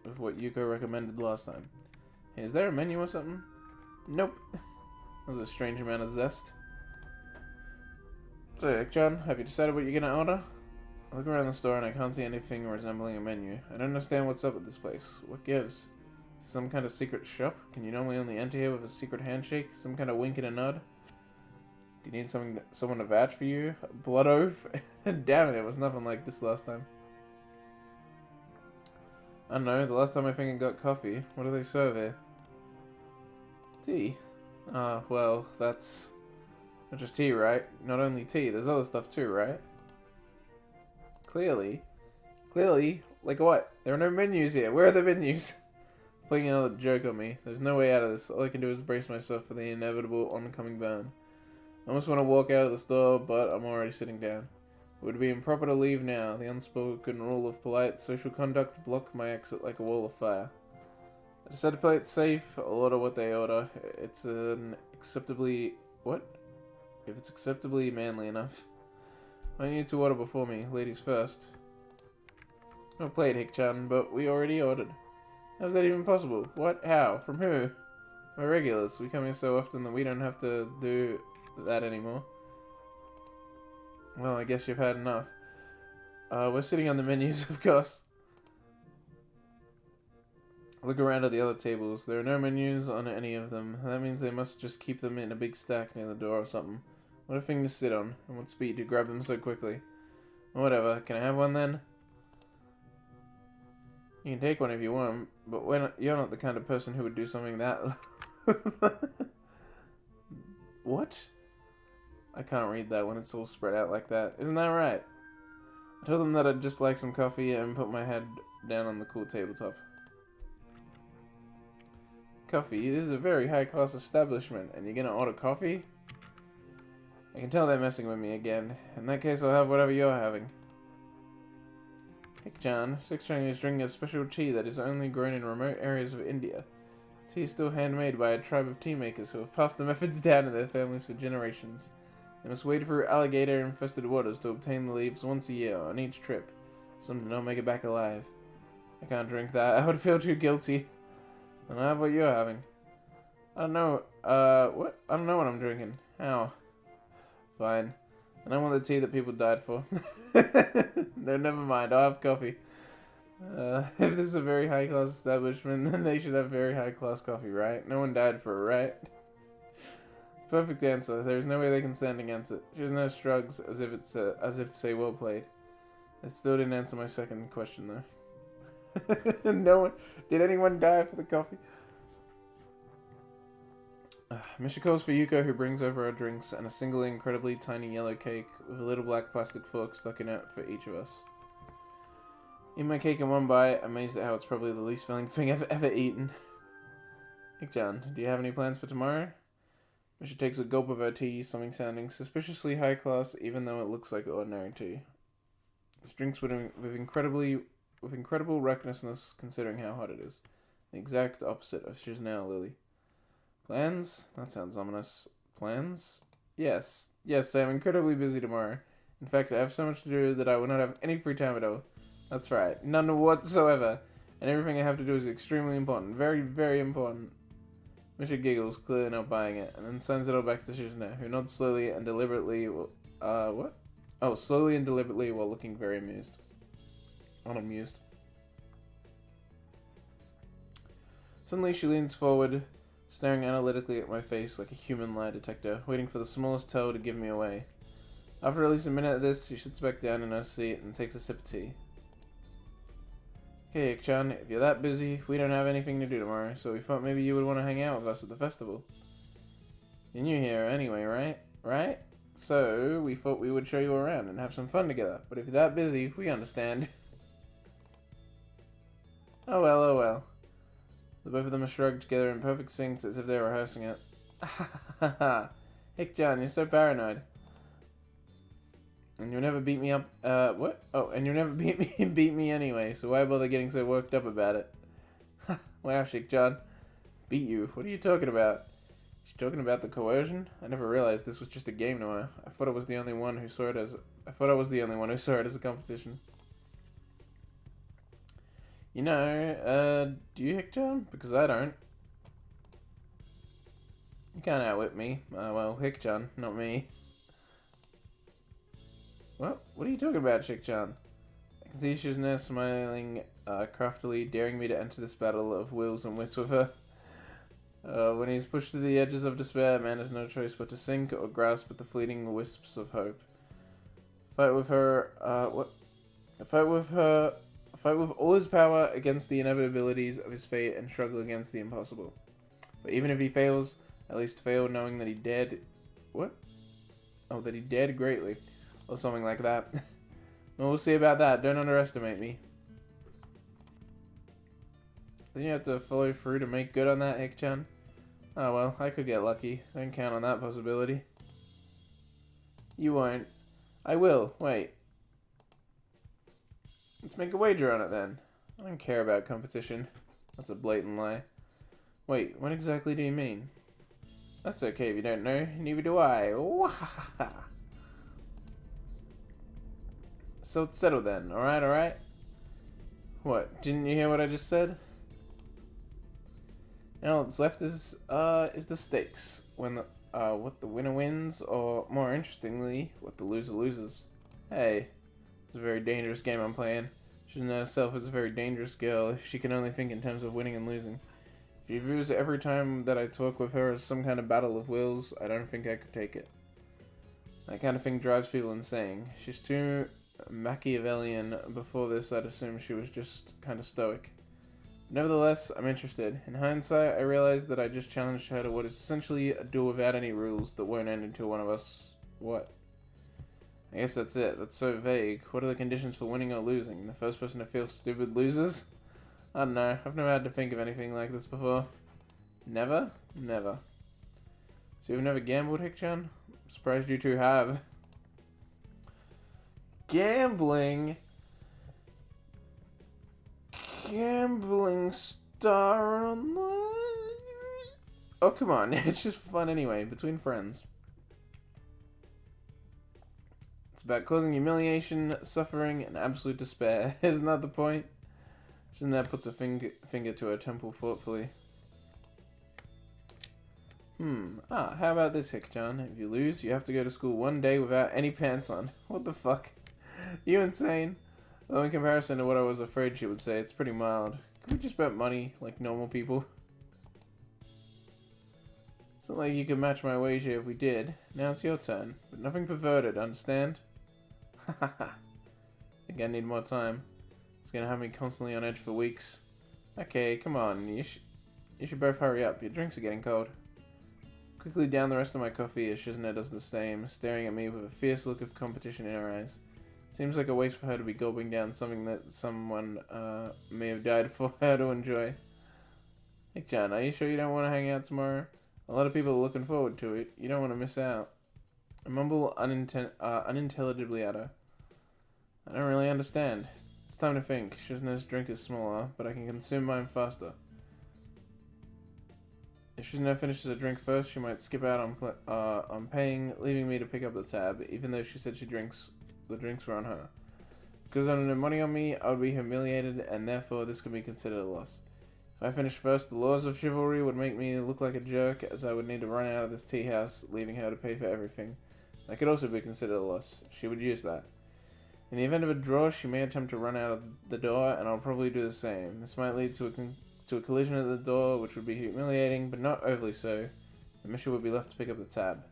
with what Yuko recommended last time. Hey, is there a menu or something? Nope. That was a strange amount of zest. So, John, have you decided what you're gonna order? I look around the store and I can't see anything resembling a menu. I don't understand what's up with this place. What gives? Some kind of secret shop? Can you normally only enter here with a secret handshake? Some kind of wink and a nod? Do you need someone to vouch for you? A blood oath? Damn it, it was nothing like this last time. I don't know, the last time I think I got coffee. What do they serve here? Tea? Ah, well, that's not just tea, right? Not only tea, there's other stuff too, right? Clearly? Like what? There are no menus here. Where are the menus? Playing another joke on me. There's no way out of this. All I can do is brace myself for the inevitable oncoming burn. I almost want to walk out of the store, but I'm already sitting down. It would be improper to leave now. The unspoken rule of polite social conduct blocked my exit like a wall of fire. I decided to play it safe. I'll order what they order. It's an acceptably... What? If it's acceptably manly enough. I need to order before me. Ladies first. No play it, Hikchan, but we already ordered. How's that even possible? What? How? From who? My regulars. We come here so often that we don't have to do that anymore. Well, I guess you've had enough. We're sitting on the menus, of course. Look around at the other tables. There are no menus on any of them. That means they must just keep them in a big stack near the door or something. What a thing to sit on. And what speed to grab them so quickly. Whatever. Can I have one then? You can take one if you want, but you're not the kind of person who would do something that... What? I can't read that when it's all spread out like that. Isn't that right? I told them that I'd just like some coffee and put my head down on the cool tabletop. Coffee? This is a very high-class establishment, and you're gonna order coffee? I can tell they're messing with me again. In that case, I'll have whatever you're having. Hik-chan, Sik-chan is drinking a special tea that is only grown in remote areas of India. Tea is still handmade by a tribe of tea makers who have passed the methods down to their families for generations. They must wade through alligator-infested waters to obtain the leaves once a year on each trip. Some do not make it back alive. I can't drink that. I would feel too guilty. And I have what you're having. I don't know, what? I don't know what I'm drinking. How? Fine. I don't want the tea that people died for. No, never mind. I'll have coffee. If this is a very high-class establishment, then they should have very high-class coffee, right? No one died for it, right? Perfect answer. There is no way they can stand against it. Shizune shrugs as if to say, well played. It still didn't answer my second question, though. No one... Did anyone die for the coffee? Misha calls for Yuko, who brings over our drinks and a single incredibly tiny yellow cake with a little black plastic fork stuck in it for each of us. Eat my cake in one bite, amazed at how it's probably the least filling thing I've ever eaten. Hik-chan, do you have any plans for tomorrow? Misha takes a gulp of her tea, something sounding suspiciously high class, even though it looks like ordinary tea. This drinks with incredible recklessness, considering how hot it is. The exact opposite of Shizune Lily. Plans? That sounds ominous. Plans? Yes. Yes, I am incredibly busy tomorrow. In fact, I have so much to do that I will not have any free time at all. That's right. None whatsoever. And everything I have to do is extremely important. Very, very important. Misha giggles, clearly not buying it, and then sends it all back to Shizune, who nods slowly and deliberately what? Oh, slowly and deliberately while looking very amused. Unamused. Suddenly she leans forward, staring analytically at my face like a human lie detector, waiting for the smallest tell to give me away. After at least a minute of this, she sits back down in her seat and takes a sip of tea. Okay, Hik-chan, if you're that busy, we don't have anything to do tomorrow, so we thought maybe you would want to hang out with us at the festival. You're new here anyway, right? Right? So, we thought we would show you around and have some fun together, but if you're that busy, we understand. Oh well, oh well. The both of them are shrugged together in perfect sync as if they were rehearsing it. Hik-chan, you're so paranoid. And you'll never beat me up, what? Oh, and you'll never beat me anyway, so why bother getting so worked up about it? Wow, Hik-chan. Beat you? What are you talking about? She's talking about the coercion? I never realized this was just a game to her. I thought I was the only one who saw it as a competition. You know, do you, Hik-chan? Because I don't. You can't outwit me. Well, Hik-chan, not me. What are you talking about, Hik-chan? I can see Shizune smiling craftily, daring me to enter this battle of wills and wits with her. When he's pushed to the edges of despair, man has no choice but to sink or grasp at the fleeting wisps of hope. Fight with her, Fight with all his power against the inevitabilities of his fate and struggle against the impossible. But even if he fails, at least fail knowing that he dared... What? Oh, that he dared greatly. Or something like that. Well, we'll see about that. Don't underestimate me. Then you have to follow through to make good on that, Hik-chan? Oh well, I could get lucky. Don't count on that possibility. You won't. I will. Wait. Let's make a wager on it then. I don't care about competition. That's a blatant lie. Wait, what exactly do you mean? That's okay if you don't know. Neither do I. So it's settled then. Alright, alright? What? Didn't you hear what I just said? Now what's left is the stakes. When what the winner wins, or more interestingly, what the loser loses. Hey, It's a very dangerous game I'm playing. Shizune herself is a very dangerous girl if she can only think in terms of winning and losing. If she views every time that I talk with her as some kind of battle of wills, I don't think I could take it. That kind of thing drives people insane. She's too Machiavellian. Before this, I'd assume she was just kind of stoic. Nevertheless, I'm interested. In hindsight, I realized that I just challenged her to what is essentially a duel without any rules that won't end until one of us... What? I guess that's it. That's so vague. What are the conditions for winning or losing? The first person to feel stupid loses? I don't know. I've never had to think of anything like this before. Never? Never. So you've never gambled, Hikchan? I'm surprised you two have. Gambling? Gambling Star Online? Oh, come on. It's just fun anyway, between friends. It's about causing humiliation, suffering, and absolute despair. Isn't that the point? Shizune puts a finger to her temple thoughtfully. How about this, Hikchan? If you lose, you have to go to school one day without any pants on. What the fuck? You insane? Though in comparison to what I was afraid she would say, it's pretty mild. Can we just bet money, like normal people? It's not like you could match my wager if we did. Now it's your turn. But nothing perverted, understand? Hahaha. Think I need more time. It's gonna have me constantly on edge for weeks. Okay, come on. You should both hurry up. Your drinks are getting cold. Quickly down the rest of my coffee as Shizune does the same, staring at me with a fierce look of competition in her eyes. Seems like a waste for her to be gulping down something that someone may have died for her to enjoy. Hikchan, are you sure you don't want to hang out tomorrow? A lot of people are looking forward to it. You don't want to miss out. I mumble unintelligibly at her. I don't really understand. It's time to think. Shizune's drink is smaller, but I can consume mine faster. If Shizune finishes a drink first, she might skip out on paying, leaving me to pick up the tab, even though she said the drinks were on her. Because I don't have money on me, I would be humiliated, and therefore this could be considered a loss. If I finished first, the laws of chivalry would make me look like a jerk, as I would need to run out of this tea house, leaving her to pay for everything. That could also be considered a loss. She would use that. In the event of a draw, she may attempt to run out of the door, and I'll probably do the same. This might lead to a collision at the door, which would be humiliating, but not overly so. The mission would be left to pick up the tab.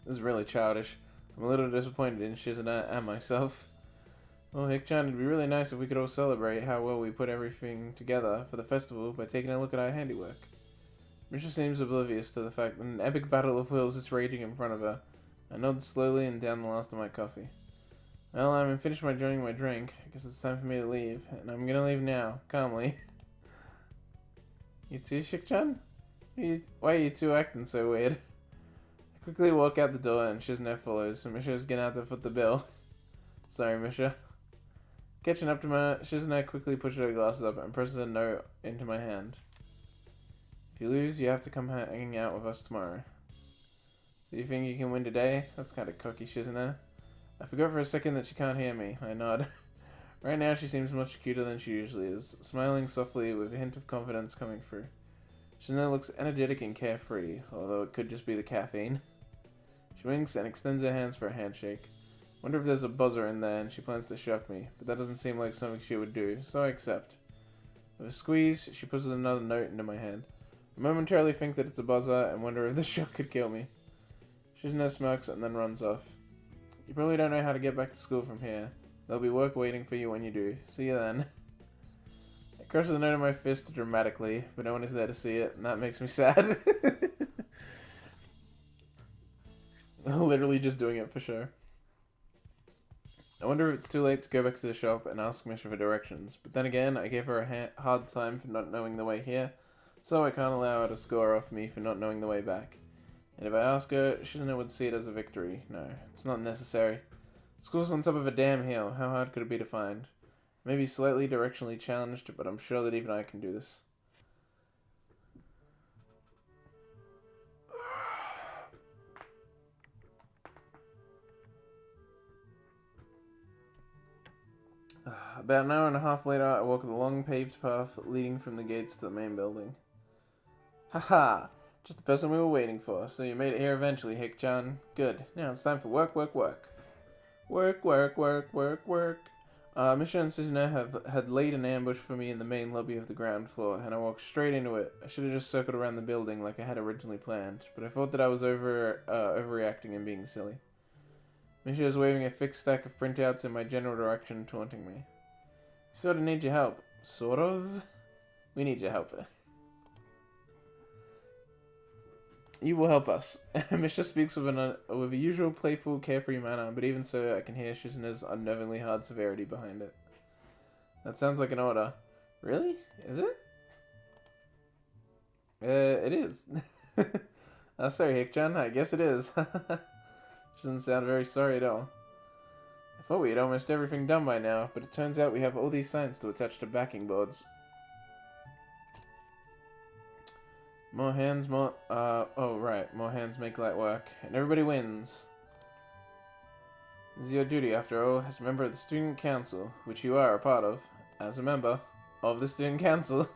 This is really childish. I'm a little disappointed in Shizune and myself. Well, Hikchan, it'd be really nice if we could all celebrate how well we put everything together for the festival by taking a look at our handiwork. Misha seems oblivious to the fact that an epic battle of wills is raging in front of her. I nod slowly and down the last of my coffee. Well, I'm finished enjoying my drink. I guess it's time for me to leave, and I'm gonna leave now, calmly. You too, Hikchan? Why are you two acting so weird? I quickly walk out the door and Shizune follows, and Misha's gonna have to foot the bill. Sorry, Misha. Catching up to her, Shizune quickly pushes her glasses up and presses a note into my hand. If you lose, you have to come hanging out with us tomorrow. So you think you can win today? That's kind of cocky, Shizune. I forgot for a second that she can't hear me. I nod. Right now she seems much cuter than she usually is, smiling softly with a hint of confidence coming through. Shizune looks energetic and carefree, although it could just be the caffeine. She winks and extends her hands for a handshake. Wonder if there's a buzzer in there and she plans to shock me, but that doesn't seem like something she would do, so I accept. With a squeeze, she pushes another note into my hand. I momentarily think that it's a buzzer and wonder if the shock could kill me. Shizune smirks and then runs off. You probably don't know how to get back to school from here. There'll be work waiting for you when you do. See you then. I crush the note in my fist dramatically, but no one is there to see it, and that makes me sad. Literally just doing it for show. I wonder if it's too late to go back to the shop and ask Misha for directions, but then again, I gave her a hard time for not knowing the way here, so I can't allow her to score off me for not knowing the way back. And if I ask her, Shizune would see it as a victory. No, it's not necessary. School's on top of a damn hill. How hard could it be to find? Maybe slightly directionally challenged, but I'm sure that even I can do this. About an hour and a half later, I walk the long paved path leading from the gates to the main building. Haha! Just the person we were waiting for, so you made it here eventually, Hikchan. Good. Now it's time for work, work, work. Work, work, work, work, work. Misha and Shizune had laid an ambush for me in the main lobby of the ground floor, and I walked straight into it. I should have just circled around the building like I had originally planned, but I thought that I was overreacting and being silly. Misha is waving a thick stack of printouts in my general direction, taunting me. We sort of need your help. Sort of? We need your help. You will help us. Misha speaks with a usual playful, carefree manner, but even so, I can hear Shizune's unnervingly hard severity behind it. That sounds like an order. Really? Is it? It is. Sorry, Hik-chan. I guess it is. She doesn't sound very sorry at all. I thought we had almost everything done by now, but it turns out we have all these signs to attach to backing boards. More hands, more, oh right, more hands make light work, and everybody wins. This is your duty, after all, as a member of the student council, which you are a part of, as a member of the student council.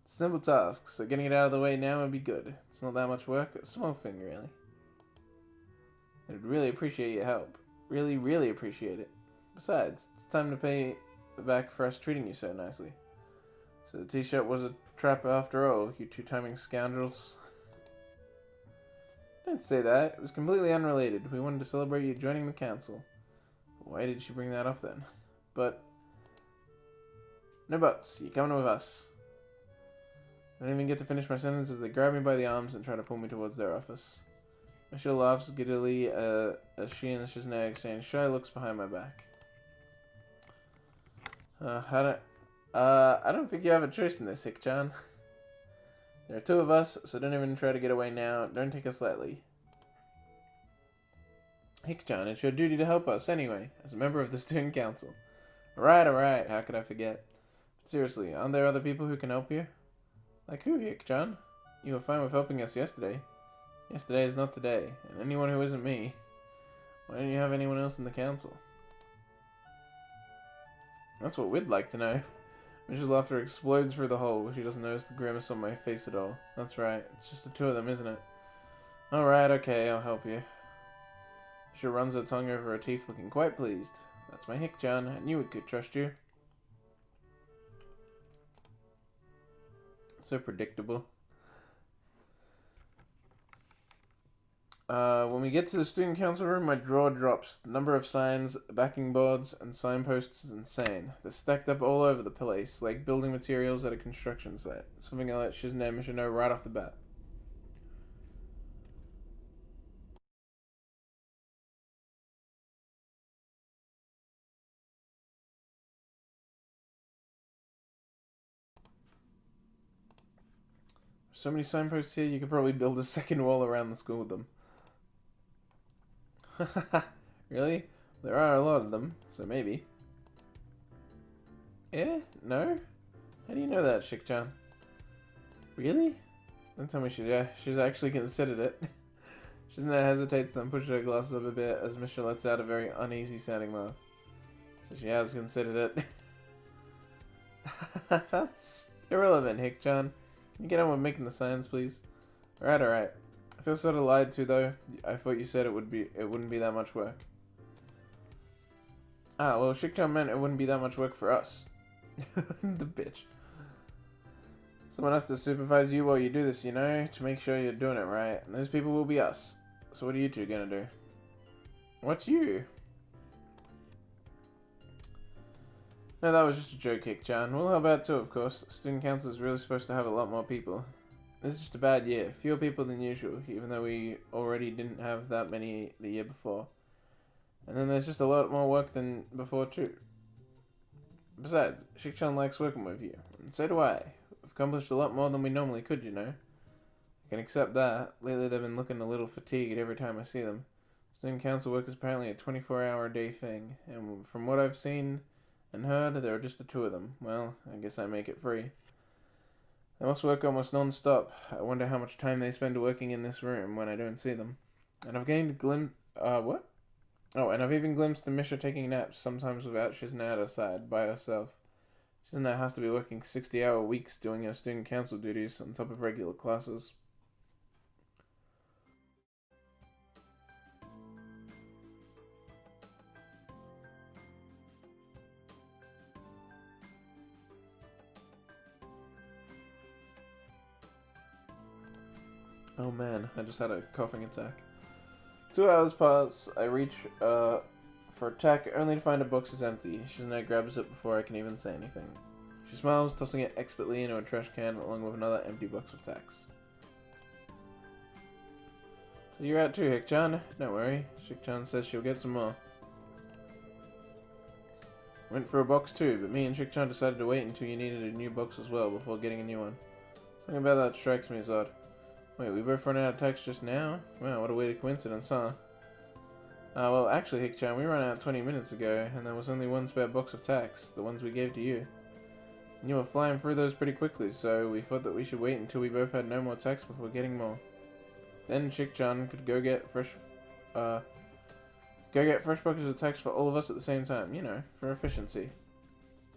It's a simple task, so getting it out of the way now would be good. It's not that much work, a small thing, really. I'd really appreciate your help. Really, really appreciate it. Besides, it's time to pay back for us treating you so nicely. So the t-shirt was a trap after all, you two-timing scoundrels. Don't say that. It was completely unrelated. We wanted to celebrate you joining the council. Why did she bring that up then? But... no buts. You're coming with us. I don't even get to finish my sentence as they grab me by the arms and try to pull me towards their office. Michelle laughs giddily as she and Shizune exchange shy looks behind my back. I don't think you have a choice in this, Hik-chan. There are two of us, so don't even try to get away now. Don't take us lightly. Hik-chan, it's your duty to help us anyway, as a member of the student council. Alright, how could I forget? But seriously, aren't there other people who can help you? Like who, Hik-chan? You were fine with helping us yesterday. Yesterday is not today, and anyone who isn't me. Why don't you have anyone else in the council? That's what we'd like to know. Mish's laughter explodes through the hole. She doesn't notice the grimace on my face at all. That's right. It's just the two of them, isn't it? Alright, okay, I'll help you. Misha runs her tongue over her teeth, looking quite pleased. That's my Hik-chan. I knew it could trust you. So predictable. When we get to the student council room, my jaw drops. The number of signs, backing boards, and signposts is insane. They're stacked up all over the place, like building materials at a construction site. Something I let Shizune and Misha know right off the bat. So many signposts here, you could probably build a second wall around the school with them. Really? There are a lot of them, so maybe. Yeah? No? How do you know that, Shik-chan? Really? Don't tell me she's actually considered it. Shizune hesitates, then pushes her glasses up a bit as Misha lets out a very uneasy sounding laugh. So she has considered it. That's irrelevant, Hik-chan. Can you get on with making the signs, please? Alright. I feel sort of lied to, though. I thought you said it wouldn't be that much work. Ah, well, Shik-chan meant it wouldn't be that much work for us. The bitch. Someone has to supervise you while you do this, you know, to make sure you're doing it right. And those people will be us. So what are you two gonna do? What's you? No, that was just a joke, Hik-chan. We'll help out too, of course. The student council is really supposed to have a lot more people. This is just a bad year. Fewer people than usual, even though we already didn't have that many the year before. And then there's just a lot more work than before too. Besides, Shik-chan likes working with you, and so do I. We've accomplished a lot more than we normally could, you know. I can accept that. Lately they've been looking a little fatigued every time I see them. Student council work is apparently a 24-hour-a-day thing, and from what I've seen and heard, there are just the two of them. Well, I guess I make it free. They must work almost non-stop. I wonder how much time they spend working in this room when I don't see them. And I've gained a glimpse... what? Oh, and I've even glimpsed Misha taking naps, sometimes without Shizune at her side, by herself. Shizune has to be working 60-hour weeks doing her student council duties on top of regular classes. Oh man, I just had a coughing attack. 2 hours pass. I reach for attack, only to find the box is empty. Shizune grabs it before I can even say anything. She smiles, tossing it expertly into a trash can along with another empty box of tacks. So you're out too, Hik-chan. Don't worry. Shik-chan says she'll get some more. Went for a box too, but me and Shik-chan decided to wait until you needed a new box as well before getting a new one. Something about that strikes me as odd. Wait, we both ran out of tacks just now? Wow, what a weird coincidence, huh? Well, actually, Hik-chan, we ran out 20 minutes ago, and there was only one spare box of tacks, the ones we gave to you. And you were flying through those pretty quickly, so we thought that we should wait until we both had no more tacks before getting more. Then Shik-chan could go get fresh buckets of tacks for all of us at the same time, you know, for efficiency.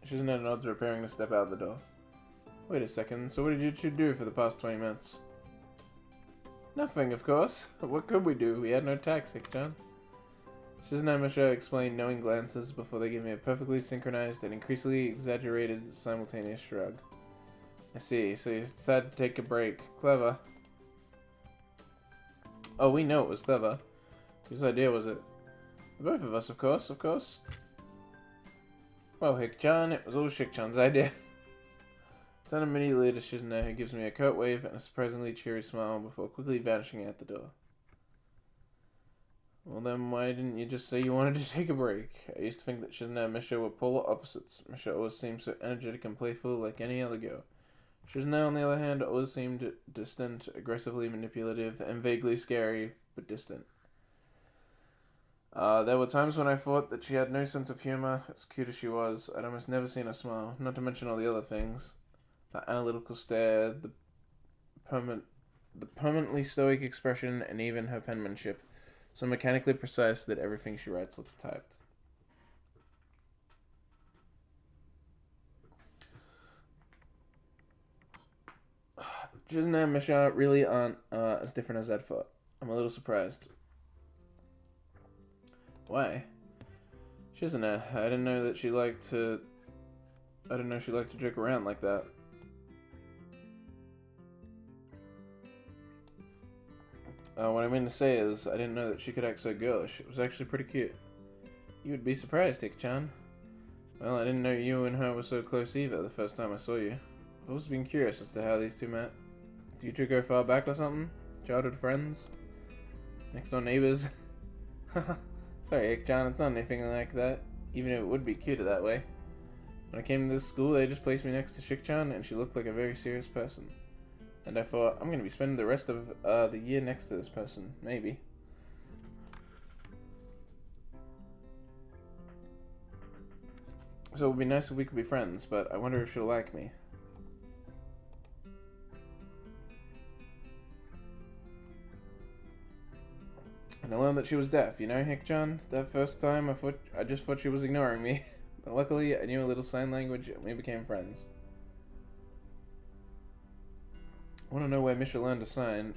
Shizune nods, preparing to step out the door. Wait a second, so what did you two do for the past 20 minutes? Nothing, of course. What could we do? We had no tacks, Hik-chan. Shizune and Misha explain knowing glances before they give me a perfectly synchronized and increasingly exaggerated simultaneous shrug. I see, so you decided to take a break. Clever. Oh, we know it was clever. Whose idea was it? The both of us, of course. Well, Hik-chan, it was all Shik-chan's idea. Turn immediately to Shizune, who gives me a curt wave and a surprisingly cheery smile before quickly vanishing out the door. Well then, why didn't you just say you wanted to take a break? I used to think that Shizune and Misha were polar opposites. Misha always seemed so energetic and playful like any other girl. Shizune, on the other hand, always seemed distant, aggressively manipulative, and vaguely scary, but distant. There were times when I thought that she had no sense of humor. As cute as she was, I'd almost never seen her smile, not to mention all the other things. The analytical stare, the permanently stoic expression, and even her penmanship, so mechanically precise that everything she writes looks typed. Shizune and Misha really aren't as different as I'd thought. I'm a little surprised. Why? Shizune, I didn't know she liked to joke around like that. What I mean to say is, I didn't know that she could act so girlish. It was actually pretty cute. You would be surprised, Hik-chan. Well, I didn't know you and her were so close either the first time I saw you. I've always been curious as to how these two met. Do you two go far back or something? Childhood friends? Next door neighbors? Sorry, Hik-chan, it's not anything like that. Even if it would be cuter that way. When I came to this school, they just placed me next to Shik-chan, and she looked like a very serious person. And I thought, I'm going to be spending the rest of the year next to this person. Maybe. So it would be nice if we could be friends, but I wonder if she'll like me. And I learned that she was deaf, you know, Hik-chan? That first time, I just thought she was ignoring me. But luckily, I knew a little sign language, and we became friends. I want to know where Misha learned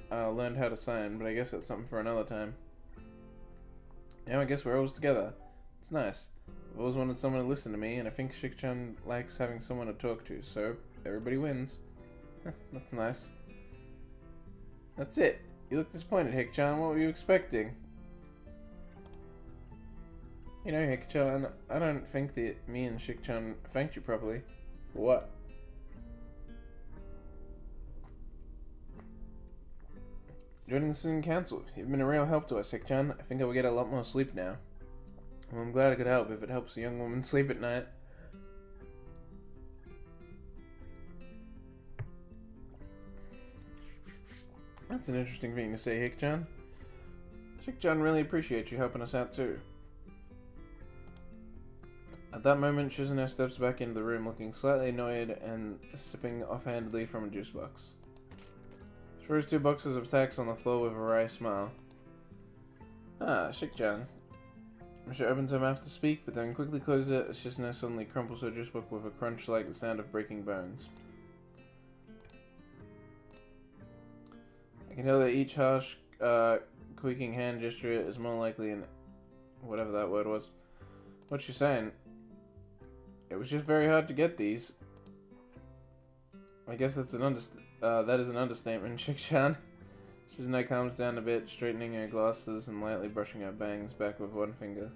how to sign, but I guess that's something for another time. Now I guess we're always together. It's nice. I've always wanted someone to listen to me, and I think Shik-chan likes having someone to talk to, so everybody wins. That's nice. That's it. You look disappointed, Hik-chan. What were you expecting? You know, Hik-chan, I don't think that me and Shik-chan thanked you properly. For what? Joining the student council. You've been a real help to us, Hik-chan. I think I will get a lot more sleep now. Well, I'm glad I could help if it helps a young woman sleep at night. That's an interesting thing to say, Hik-chan. Shik-chan really appreciates you helping us out too. At that moment, Shizune steps back into the room looking slightly annoyed and sipping offhandedly from a juice box. She throws 2 boxes of tacks on the floor with a wry smile. Ah, Shik-chan. Misha opens her mouth to speak, but then quickly closes it as Shizune suddenly crumples her juice box with a crunch like the sound of breaking bones. I can tell that each harsh, squeaking hand gesture is more likely an... whatever that word was. What's she saying? It was just very hard to get these. I guess that's that is an understatement, Shik-chan. Shizune calms down a bit, straightening her glasses and lightly brushing her bangs back with one finger.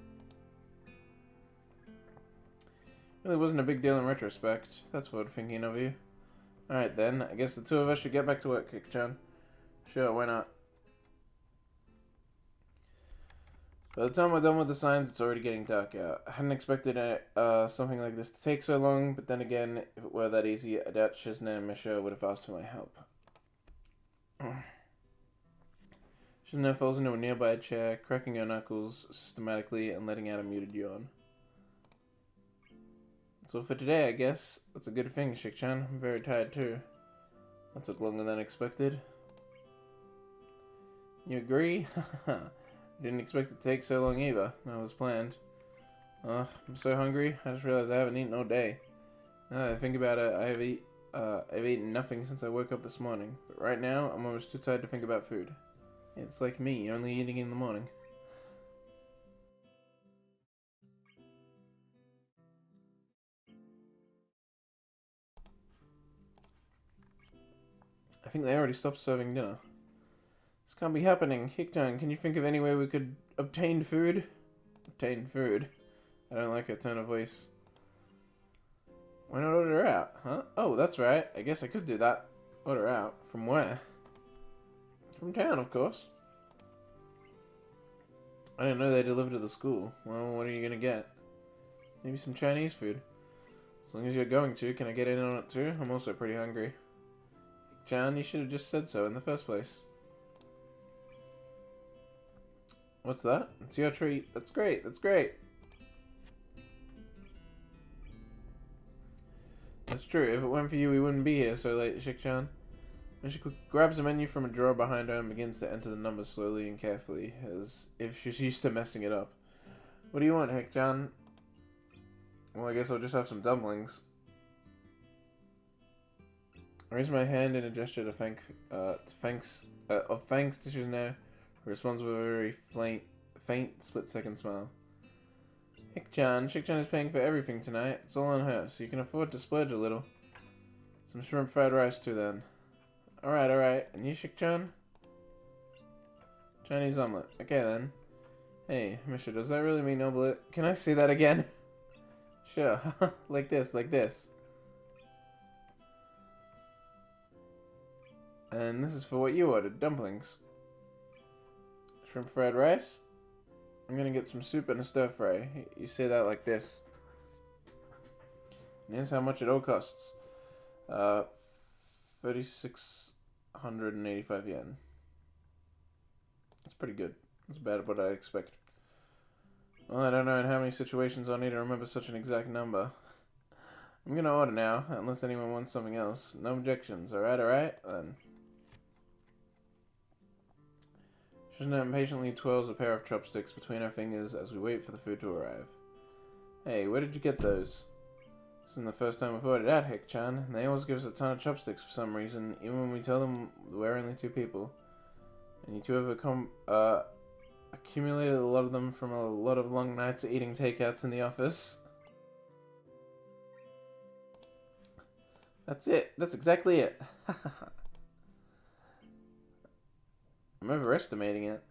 Really wasn't a big deal in retrospect. That's forward thinking of you. Alright then, I guess the two of us should get back to work, Kik-chan. Sure, why not? By the time we're done with the signs, it's already getting dark out. I hadn't expected something like this to take so long, but then again, if it were that easy, I doubt Shizune and Misha would have asked for my help. Shizune falls into a nearby chair, cracking her knuckles systematically and letting out a muted yawn. So for today, I guess. That's a good thing, Shik-chan. I'm very tired too. That took longer than expected. You agree? Didn't expect it to take so long either. That was planned. I'm so hungry. I just realized I haven't eaten all day. Now that I think about it, I've eaten nothing since I woke up this morning. But right now, I'm almost too tired to think about food. It's like me, only eating in the morning. I think they already stopped serving dinner. This can't be happening. Hik-chan, can you think of any way we could obtain food? Obtain food? I don't like her tone of voice. Why not order out, huh? Oh, that's right. I guess I could do that. Order out. From where? From town, of course. I didn't know they delivered to the school. Well, what are you gonna get? Maybe some Chinese food. As long as you're going to, can I get in on it too? I'm also pretty hungry. Hik-chan, you should have just said so in the first place. What's that? It's your treat. That's great. That's great. That's true. If it weren't for you, we wouldn't be here so late, Shik-chan. Misha grabs a menu from a drawer behind her and begins to enter the numbers slowly and carefully, as if she's used to messing it up. What do you want, Hik-chan? Well, I guess I'll just have some dumplings. I raise my hand in a gesture to thanks to Shizune, who responds with a very faint split-second smile. Hik-chan, Shik-chan is paying for everything tonight. It's all on her, so you can afford to splurge a little. Some shrimp fried rice too, then. Alright. And you, Shik-chan? Chinese omelet. Okay, then. Hey, Misha, does that really mean omelet? Can I say that again? Sure. like this. And this is for what you ordered, dumplings. Shrimp fried rice? I'm gonna get some soup and a stir fry. You say that like this. And here's how much it all costs. 3,685 yen. That's pretty good. That's about what I expect. Well, I don't know in how many situations I'll need to remember such an exact number. I'm gonna order now, unless anyone wants something else. No objections. Alright, then. Shizune impatiently twirls a pair of chopsticks between her fingers as we wait for the food to arrive. Hey, where did you get those? This isn't the first time we've ordered at Hik-chan, and they always give us a ton of chopsticks for some reason, even when we tell them we're only 2 people. And you two have accumulated a lot of them from a lot of long nights eating takeouts in the office. That's it. That's exactly it. I'm overestimating it.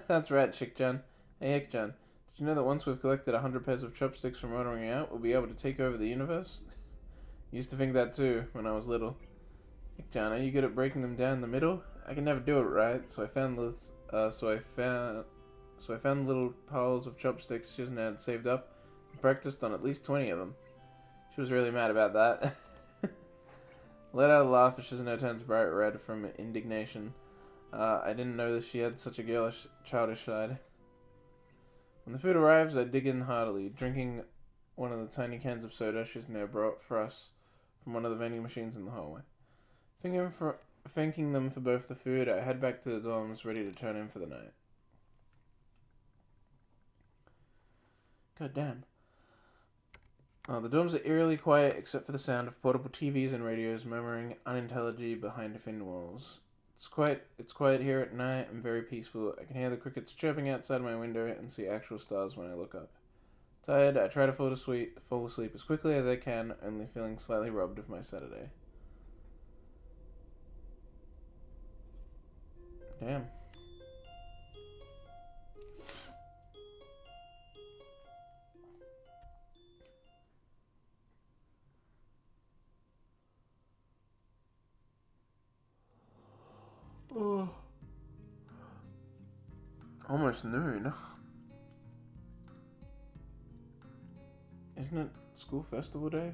That's right, Shik-chan. Hey, Hik-chan. Did you know that once we've collected 100 pairs of chopsticks from ordering out, we'll be able to take over the universe? Used to think that too, when I was little. Hik-chan, are you good at breaking them down the middle? I can never do it right, so I found this, so I found little piles of chopsticks Shizune had saved up and practiced on at least 20 of them. She was really mad about that. Let out a laugh as Shizune turns bright red from indignation. I didn't know that she had such a girlish, childish side. When the food arrives, I dig in heartily, drinking one of the tiny cans of soda Shizune brought for us from one of the vending machines in the hallway. Thanking them for both the food, I head back to the dorms, ready to turn in for the night. God damn. The dorms are eerily quiet except for the sound of portable TVs and radios murmuring unintelligibly behind thin walls. It's quiet here at night and very peaceful. I can hear the crickets chirping outside my window and see actual stars when I look up. Tired, I try to fall asleep as quickly as I can, only feeling slightly robbed of my Saturday. Damn. Oh. Almost noon. Isn't it school festival day?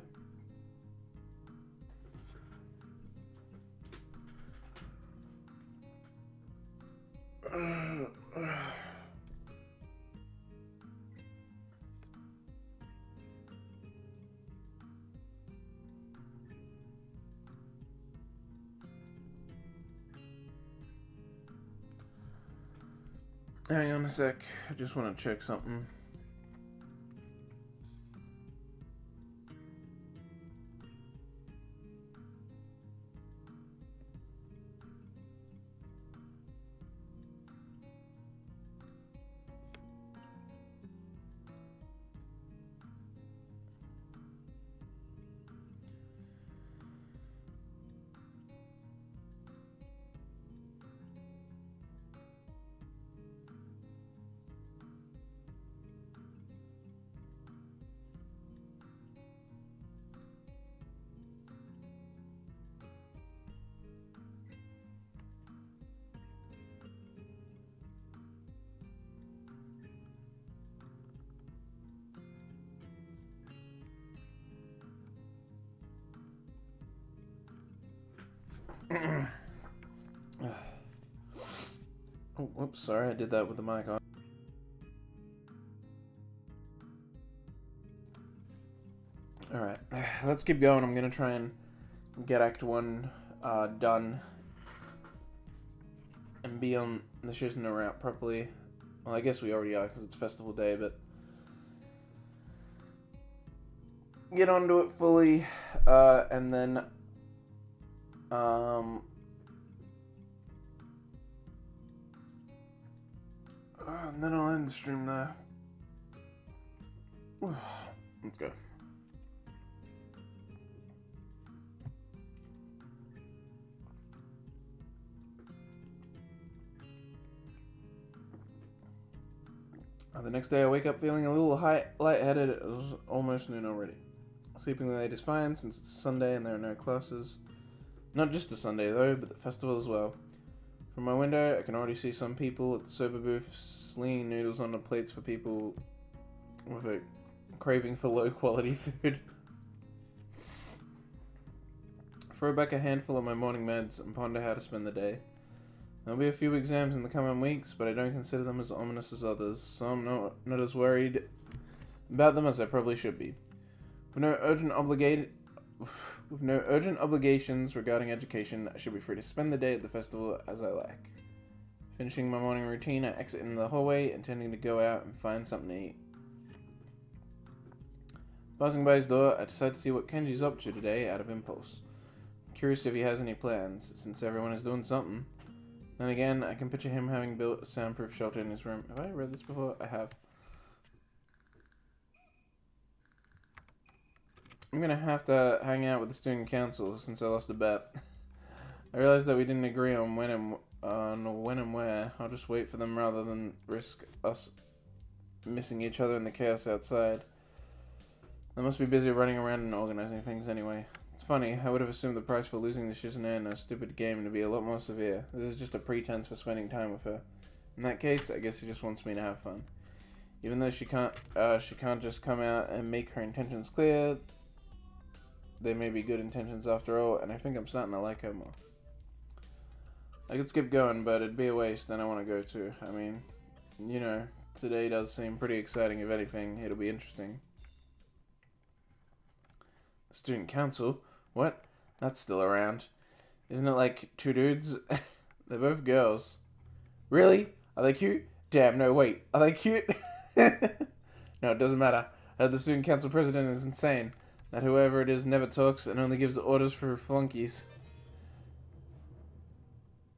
Hang on a sec. I just want to check something. Oh, whoops, sorry, I did that with the mic on. Alright, let's keep going. I'm gonna try and get Act 1 done and be on the Shizune route properly. Well, I guess we already are because it's festival day, but get onto it fully, and then I'll end the stream there. Let's go. The next day I wake up feeling a little lightheaded. It was almost noon already. Sleeping late is fine since it's Sunday and there are no classes. Not just a Sunday though, but the festival as well. From my window I can already see some people at the soba booth slinging noodles on the plates for people with a craving for low quality food. Throw back a handful of my morning meds and ponder how to spend the day. There'll be a few exams in the coming weeks, but I don't consider them as ominous as others, so I'm not as worried about them as I probably should be. With no urgent obligations regarding education, I should be free to spend the day at the festival as I like. Finishing my morning routine, I exit into the hallway, intending to go out and find something to eat. Passing by his door, I decide to see what Kenji's up to today out of impulse. I'm curious if he has any plans, since everyone is doing something. Then again, I can picture him having built a soundproof shelter in his room. Have I read this before? I have. I'm gonna have to hang out with the student council since I lost a bet. I realized that we didn't agree on when and where. I'll just wait for them rather than risk us missing each other in the chaos outside. They must be busy running around and organizing things anyway. It's funny, I would have assumed the price for losing the Shizune in a stupid game to be a lot more severe. This is just a pretense for spending time with her. In that case, I guess he just wants me to have fun. Even though she can't just come out and make her intentions clear. They may be good intentions after all, and I think I'm starting to like her more. I could skip going, but it'd be a waste, and I want to go too. I mean, you know, today does seem pretty exciting. If anything, it'll be interesting. The student council? What? That's still around. Isn't it like two dudes? They're both girls. Really? Are they cute? Damn, no, wait. Are they cute? No, it doesn't matter. The student council president is insane. That whoever it is never talks and only gives orders for flunkies.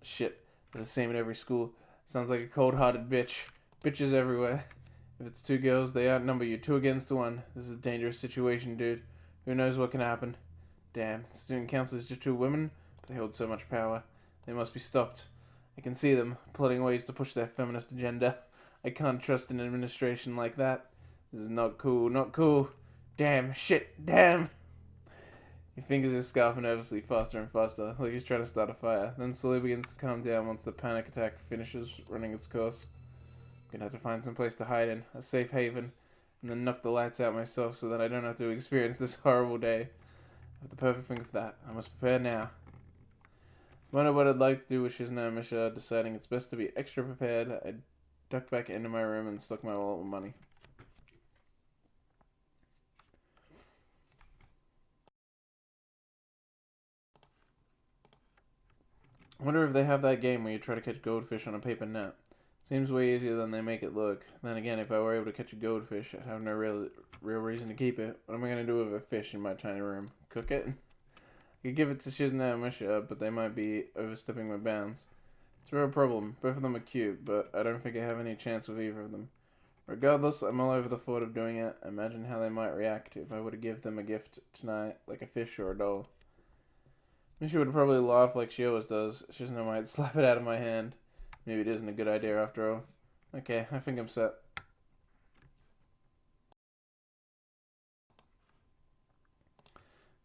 Shit, they're the same at every school. Sounds like a cold-hearted bitch. Bitches everywhere. If it's two girls, they outnumber you 2 against 1. This is a dangerous situation, dude. Who knows what can happen? Damn, the student council is just 2 women, but they hold so much power. They must be stopped. I can see them, plotting ways to push their feminist agenda. I can't trust an administration like that. This is not cool, not cool. Damn, shit, damn. He fingers his scarf nervously faster and faster, like he's trying to start a fire, then slowly begins to calm down once the panic attack finishes running its course. I'm gonna have to find some place to hide in, a safe haven, and then knock the lights out myself so that I don't have to experience this horrible day. I have the perfect thing for that. I must prepare now. I wonder what I'd like to do with Shizune and Misha, deciding it's best to be extra prepared. I ducked back into my room and stuck my wallet with money. I wonder if they have that game where you try to catch goldfish on a paper net. Seems way easier than they make it look. Then again, if I were able to catch a goldfish, I'd have no real reason to keep it. What am I going to do with a fish in my tiny room? Cook it? I could give it to Shizune and Misha, but they might be overstepping my bounds. It's a real problem. Both of them are cute, but I don't think I have any chance with either of them. Regardless, I'm all over the thought of doing it. Imagine how they might react if I were to give them a gift tonight, like a fish or a doll. Misha would probably laugh like she always does. Shizune might slap it out of my hand. Maybe it isn't a good idea after all. Okay, I think I'm set.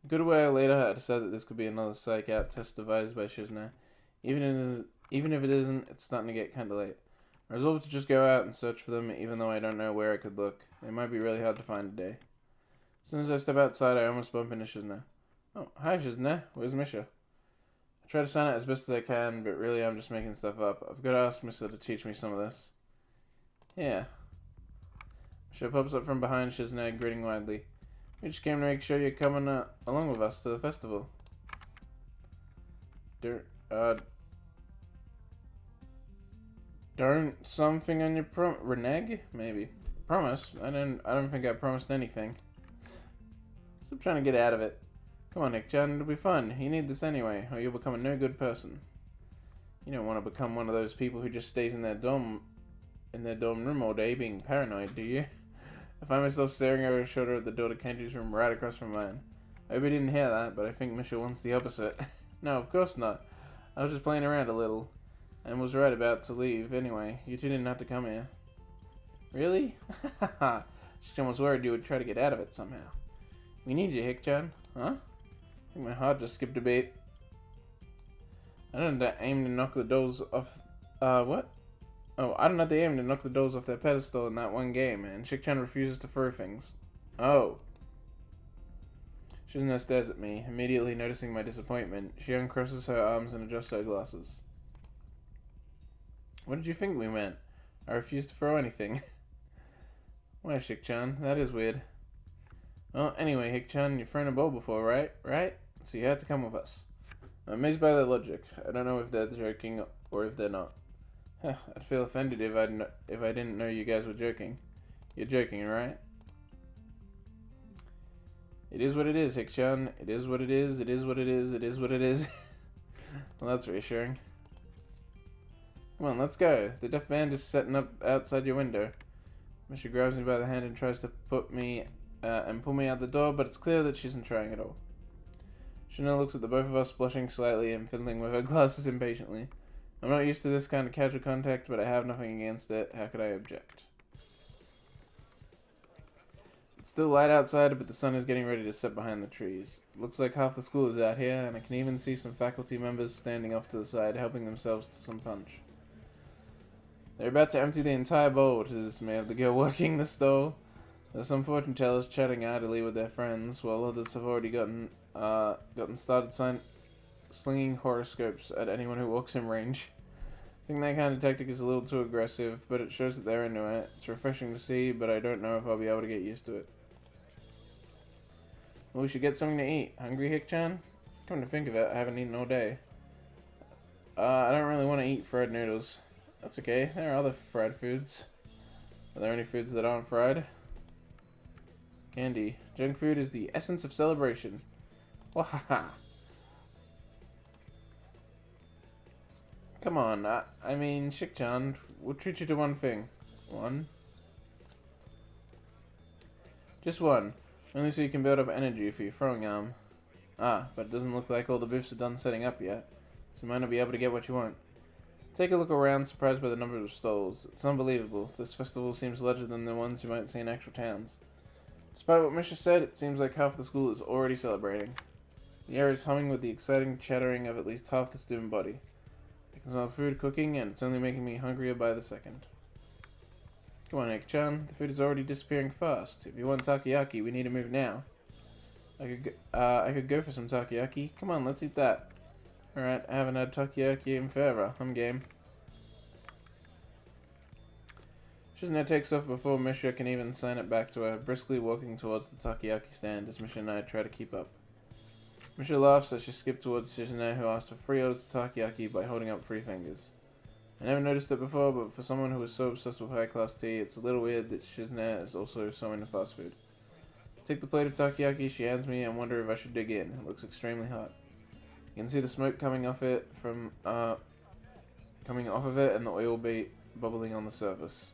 A good while later, I decided that this could be another psych-out test devised by Shizune. Even if it isn't, it's starting to get kinda late. I resolved to just go out and search for them, even though I don't know where I could look. They might be really hard to find today. As soon as I step outside, I almost bump into Shizune. Oh, hi Shizune. Where's Misha? I try to sound it as best as I can, but really I'm just making stuff up. I've got to ask Misha to teach me some of this. Yeah. Misha pops up from behind Shizune, grinning widely. We just came to make sure you're coming along with us to the festival. Don't something on your renege? Maybe. Promise? I don't think I promised anything. Stop trying to get out of it. Come on, Nick-chan, it'll be fun. You need this anyway, or you'll become a no good person. You don't want to become one of those people who just stays in their dorm room all day being paranoid, do you? I find myself staring over his shoulder at the door to Kenji's room right across from mine. I hope he didn't hear that, but I think Misha wants the opposite. No, of course not. I was just playing around a little, and was right about to leave. Anyway, you two didn't have to come here. Really? Haha. She was worried you would try to get out of it somehow. We need you, Hick-chan. Huh? I think my heart just skipped a beat. I don't aim to knock the dolls off... what? Oh, I don't have to aim to knock the dolls off their pedestal in that one game, and Shik-chan refuses to throw things. Oh. Shizune stares at me, immediately noticing my disappointment. She uncrosses her arms and adjusts her glasses. What did you think we meant? I refuse to throw anything. Why, Shik-chan? That is weird. Well, anyway, Hick-chan, you've thrown a ball before, right? Right? So you have to come with us. I'm amazed by their logic. I don't know if they're joking or if they're not. I'd feel offended if I didn't know you guys were joking. You're joking, right? It is what it is, Hick-chan. It is what it is. It is what it is. It is what it is. Well, that's reassuring. Come on, let's go. The deaf band is setting up outside your window. Misha grabs me by the hand and tries to pull me out the door, but it's clear that she isn't trying at all. Chanel looks at the both of us, blushing slightly and fiddling with her glasses impatiently. I'm not used to this kind of casual contact, but I have nothing against it. How could I object? It's still light outside, but the sun is getting ready to set behind the trees. It looks like half the school is out here, and I can even see some faculty members standing off to the side, helping themselves to some punch. They're about to empty the entire bowl, to the dismay of the girl working the stall. There's some fortune tellers chatting idly with their friends, while others have already gotten started slinging horoscopes at anyone who walks in range. I think that kind of tactic is a little too aggressive, but it shows that they're into it. It's refreshing to see, but I don't know if I'll be able to get used to it. Well, we should get something to eat. Hungry, Hick-chan? Come to think of it, I haven't eaten all day. I don't really want to eat fried noodles. That's okay, there are other fried foods. Are there any foods that aren't fried? Candy. Junk food is the essence of celebration. Wahaha. Come on, I mean, Shik-chan, we'll treat you to one thing. One? Just one. Only so you can build up energy for your throwing arm. Ah, but it doesn't look like all the booths are done setting up yet, so you might not be able to get what you want. Take a look around, surprised by the number of stalls. It's unbelievable. This festival seems larger than the ones you might see in actual towns. Despite what Misha said, it seems like half the school is already celebrating. The air is humming with the exciting chattering of at least half the student body. I can smell food cooking, and it's only making me hungrier by the second. Come on, Ike-chan. The food is already disappearing fast. If you want takoyaki, we need to move now. I could go for some takoyaki. Come on, let's eat that. Alright, I haven't had takoyaki in forever. I'm game. Shizune takes off before Misha can even sign it back to her, briskly walking towards the takoyaki stand as Misha and I try to keep up. Misha laughs as she skips towards Shizune, who asks for 3 orders of takoyaki by holding up 3 fingers. I never noticed it before, but for someone who is so obsessed with high-class tea, it's a little weird that Shizune is also so into fast food. I take the plate of takoyaki she hands me and wonder if I should dig in. It looks extremely hot. You can see the smoke coming off it and the oil bubbling on the surface.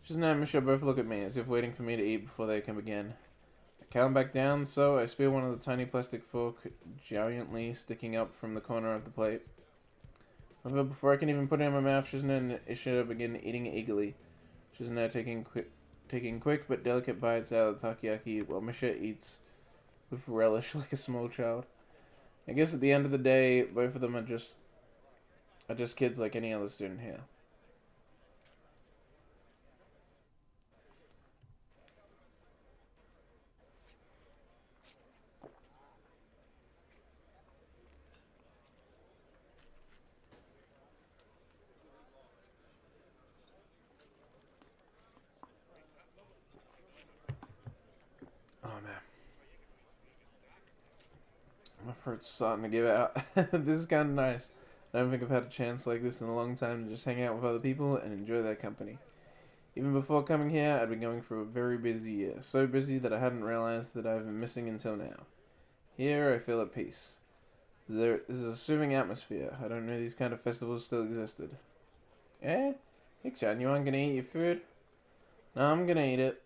Shizune and Misha both look at me as if waiting for me to eat before they can begin. Calm back down, so I spear one of the tiny plastic fork giantly sticking up from the corner of the plate. However, before I can even put it in my mouth, Shizune and Isha begin eating eagerly. Shizune taking quick but delicate bites out of the takoyaki, while Misha eats with relish like a small child. I guess at the end of the day, both of them are just kids like any other student here. Oh man. My throat's starting to give out. This is kind of nice. I don't think I've had a chance like this in a long time to just hang out with other people and enjoy their company. Even before coming here, I'd been going through a very busy year. So busy that I hadn't realized that I've been missing until now. Here, I feel at peace. There is a soothing atmosphere. I don't know these kind of festivals still existed. Eh? Hey, Chan, you aren't gonna eat your food? No, I'm gonna eat it.